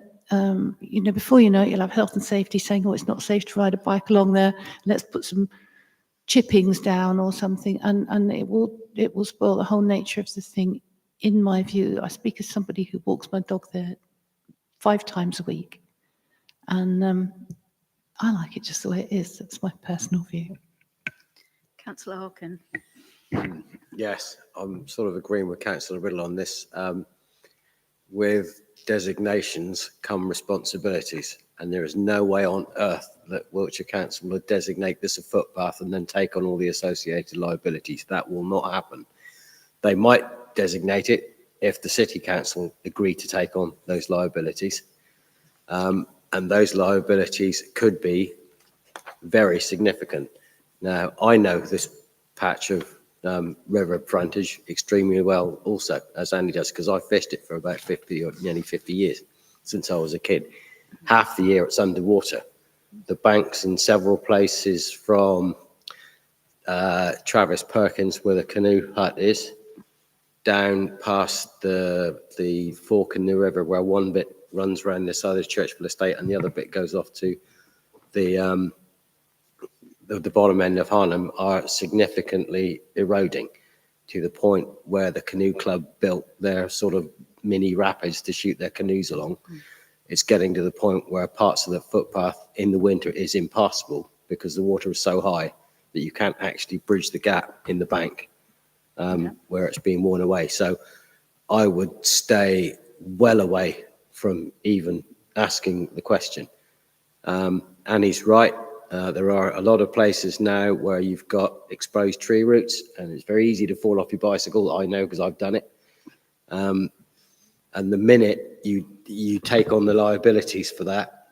before you know it, you'll have health and safety saying, oh, it's not safe to ride a bike along there. Let's put some chippings down or something. And it will spoil the whole nature of the thing, in my view. I speak as somebody who walks my dog there 5 times a week. And I like it just the way it is. That's my personal view. Councillor Harkin. Yes, I'm sort of agreeing with Councillor Riddle on this. With designations come responsibilities, and there is no way on earth that Wiltshire Council will designate this a footpath and then take on all the associated liabilities. That will not happen. They might designate it if the City Council agree to take on those liabilities, and those liabilities could be very significant. Now, I know this patch of river frontage extremely well also, as Andy does, because I fished it for about 50 or nearly 50 years since I was a kid. Half the year it's underwater. The banks in several places from Travis Perkins, where the canoe hut is, down past the fork in the river, where one bit runs around the side of the Churchfield estate and the other bit goes off to the bottom end of Harnham, are significantly eroding to the point where the canoe club built their sort of mini rapids to shoot their canoes along. It's getting to the point where parts of the footpath in the winter is impassable because the water is so high that you can't actually bridge the gap in the bank where it's being worn away. So I would stay well away from even asking the question. And he's right. There are a lot of places now where you've got exposed tree roots, and it's very easy to fall off your bicycle. I know because I've done it. And the minute you take on the liabilities for that,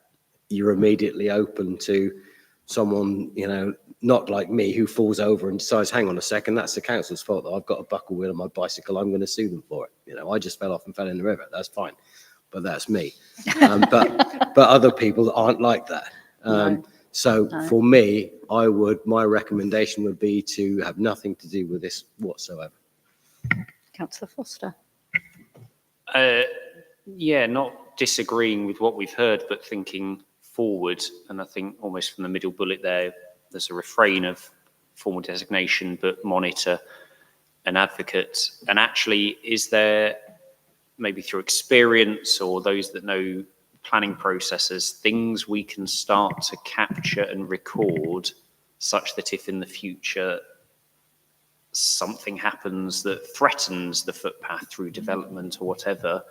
you're immediately open to someone, not like me, who falls over and decides, hang on a second, that's the council's fault that I've got a buckle wheel on my bicycle. I'm going to sue them for it. I just fell off and fell in the river. That's fine. But that's me. But other people aren't like that. So for me, my recommendation would be to have nothing to do with this whatsoever. Councillor Foster. Yeah, not disagreeing with what we've heard, but thinking forward. And I think almost from the middle bullet there's a refrain of formal designation, but monitor and advocate. And actually, is there, maybe through experience or those that know planning processes, things we can start to capture and record such that if in the future something happens that threatens the footpath through development or whatever,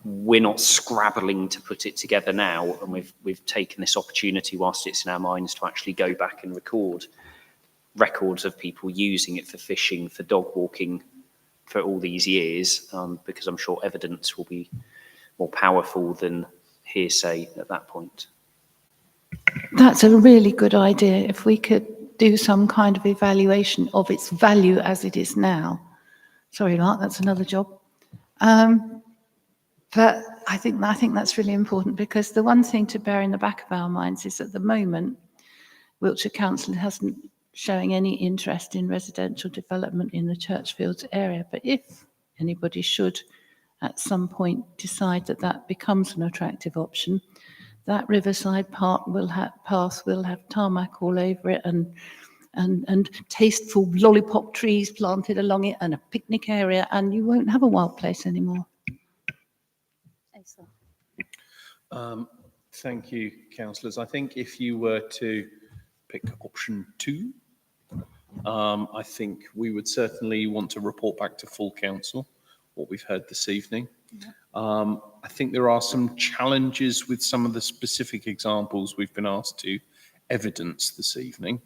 we're not scrabbling to put it together now, and we've taken this opportunity whilst it's in our minds to actually go back and record records of people using it for fishing, for dog walking, for all these years, because I'm sure evidence will be more powerful than hearsay at that point. That's a really good idea. If we could do some kind of evaluation of its value as it is now. Sorry, Mark, that's another job. But I think that's really important, because the one thing to bear in the back of our minds is at the moment, Wiltshire Council hasn't showing any interest in residential development in the Churchfields area. But if anybody should at some point decide that becomes an attractive option, that riverside path will have tarmac all over it and tasteful lollipop trees planted along it and a picnic area, and you won't have a wild place anymore. Thank you, councillors. I think if you were to pick option 2, I think we would certainly want to report back to full council what we've heard this evening. I think there are some challenges with some of the specific examples we've been asked to evidence this evening,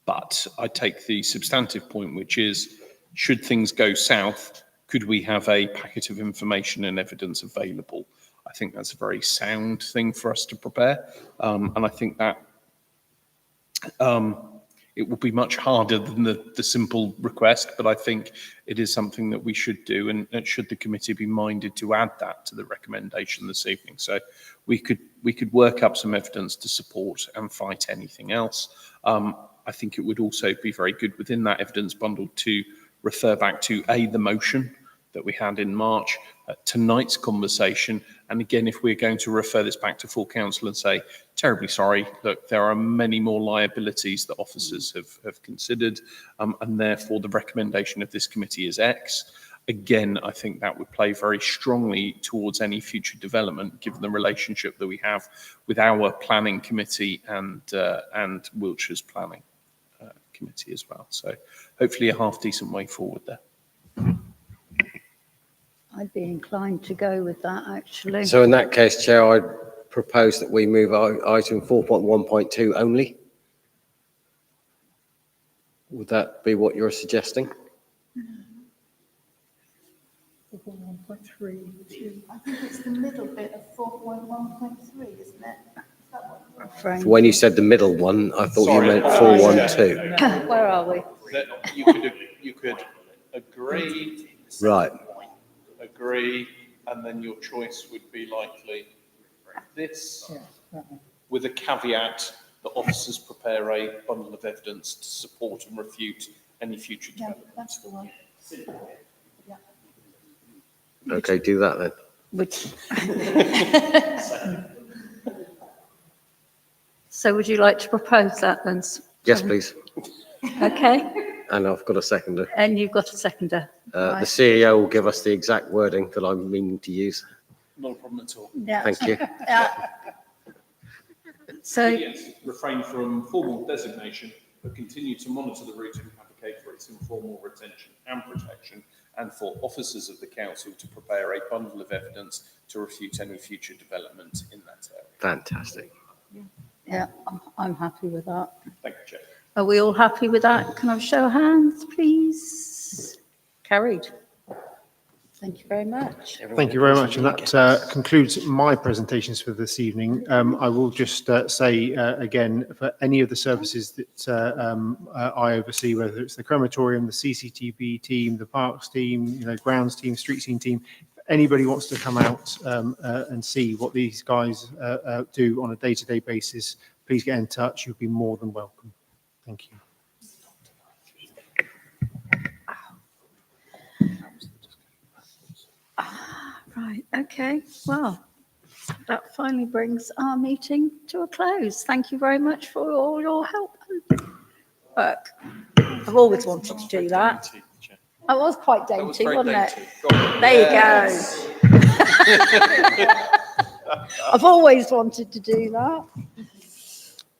but I take the substantive point, which is, should things go south, could we have a packet of information and evidence available? I think that's a very sound thing for us to prepare, and I think that it will be much harder than the simple request, but I think it is something that we should do, and should the committee be minded to add that to the recommendation this evening. So we could work up some evidence to support and fight anything else. I think it would also be very good within that evidence bundle to refer back to the motion that we had in March, tonight's conversation. And again, if we're going to refer this back to full council and say, terribly sorry, look, there are many more liabilities that officers have considered, and therefore the recommendation of this committee is X. Again, I think that would play very strongly towards any future development, given the relationship that we have with our planning committee and Wiltshire's planning committee as well. So hopefully a half decent way forward there. I'd be inclined to go with that, actually. So in that case, Chair, I'd propose that we move item 4.1.2 only. Would that be what you're suggesting? 4.1.3. I think it's the middle bit of 4.1.3, isn't it? So when you said the middle one, I thought you meant 4.1.2. Where are we? You could agree. Right. Agree, and then your choice would be likely this, with a caveat that officers prepare a bundle of evidence to support and refute any future development. That's the one. Okay, do that then. Which... So would you like to propose that then? Yes, please. Okay. And I've got a seconder. And you've got a seconder. The CEO will give us the exact wording that I'm meaning to use. Not a problem at all. Yeah. Thank you. So, yes, refrain from formal designation, but continue to monitor the route and advocate for its informal retention and protection, and for officers of the council to prepare a bundle of evidence to refute any future development in that area. Fantastic. Yeah, I'm happy with that. Thank you, Chair. Are we all happy with that? Can I have a show of hands, please? Carried. Thank you very much. Thank you very much. And that concludes my presentations for this evening. I will just say again, for any of the services that I oversee, whether it's the crematorium, the CCTV team, the parks team, grounds team, street scene team, if anybody wants to come out and see what these guys do on a day-to-day basis, please get in touch. You'll be more than welcome. Thank you. Right, okay, well, that finally brings our meeting to a close. Thank you very much for all your help and work. I've always wanted to do that. I was quite dainty, wasn't it? There you go. I've always wanted to do that.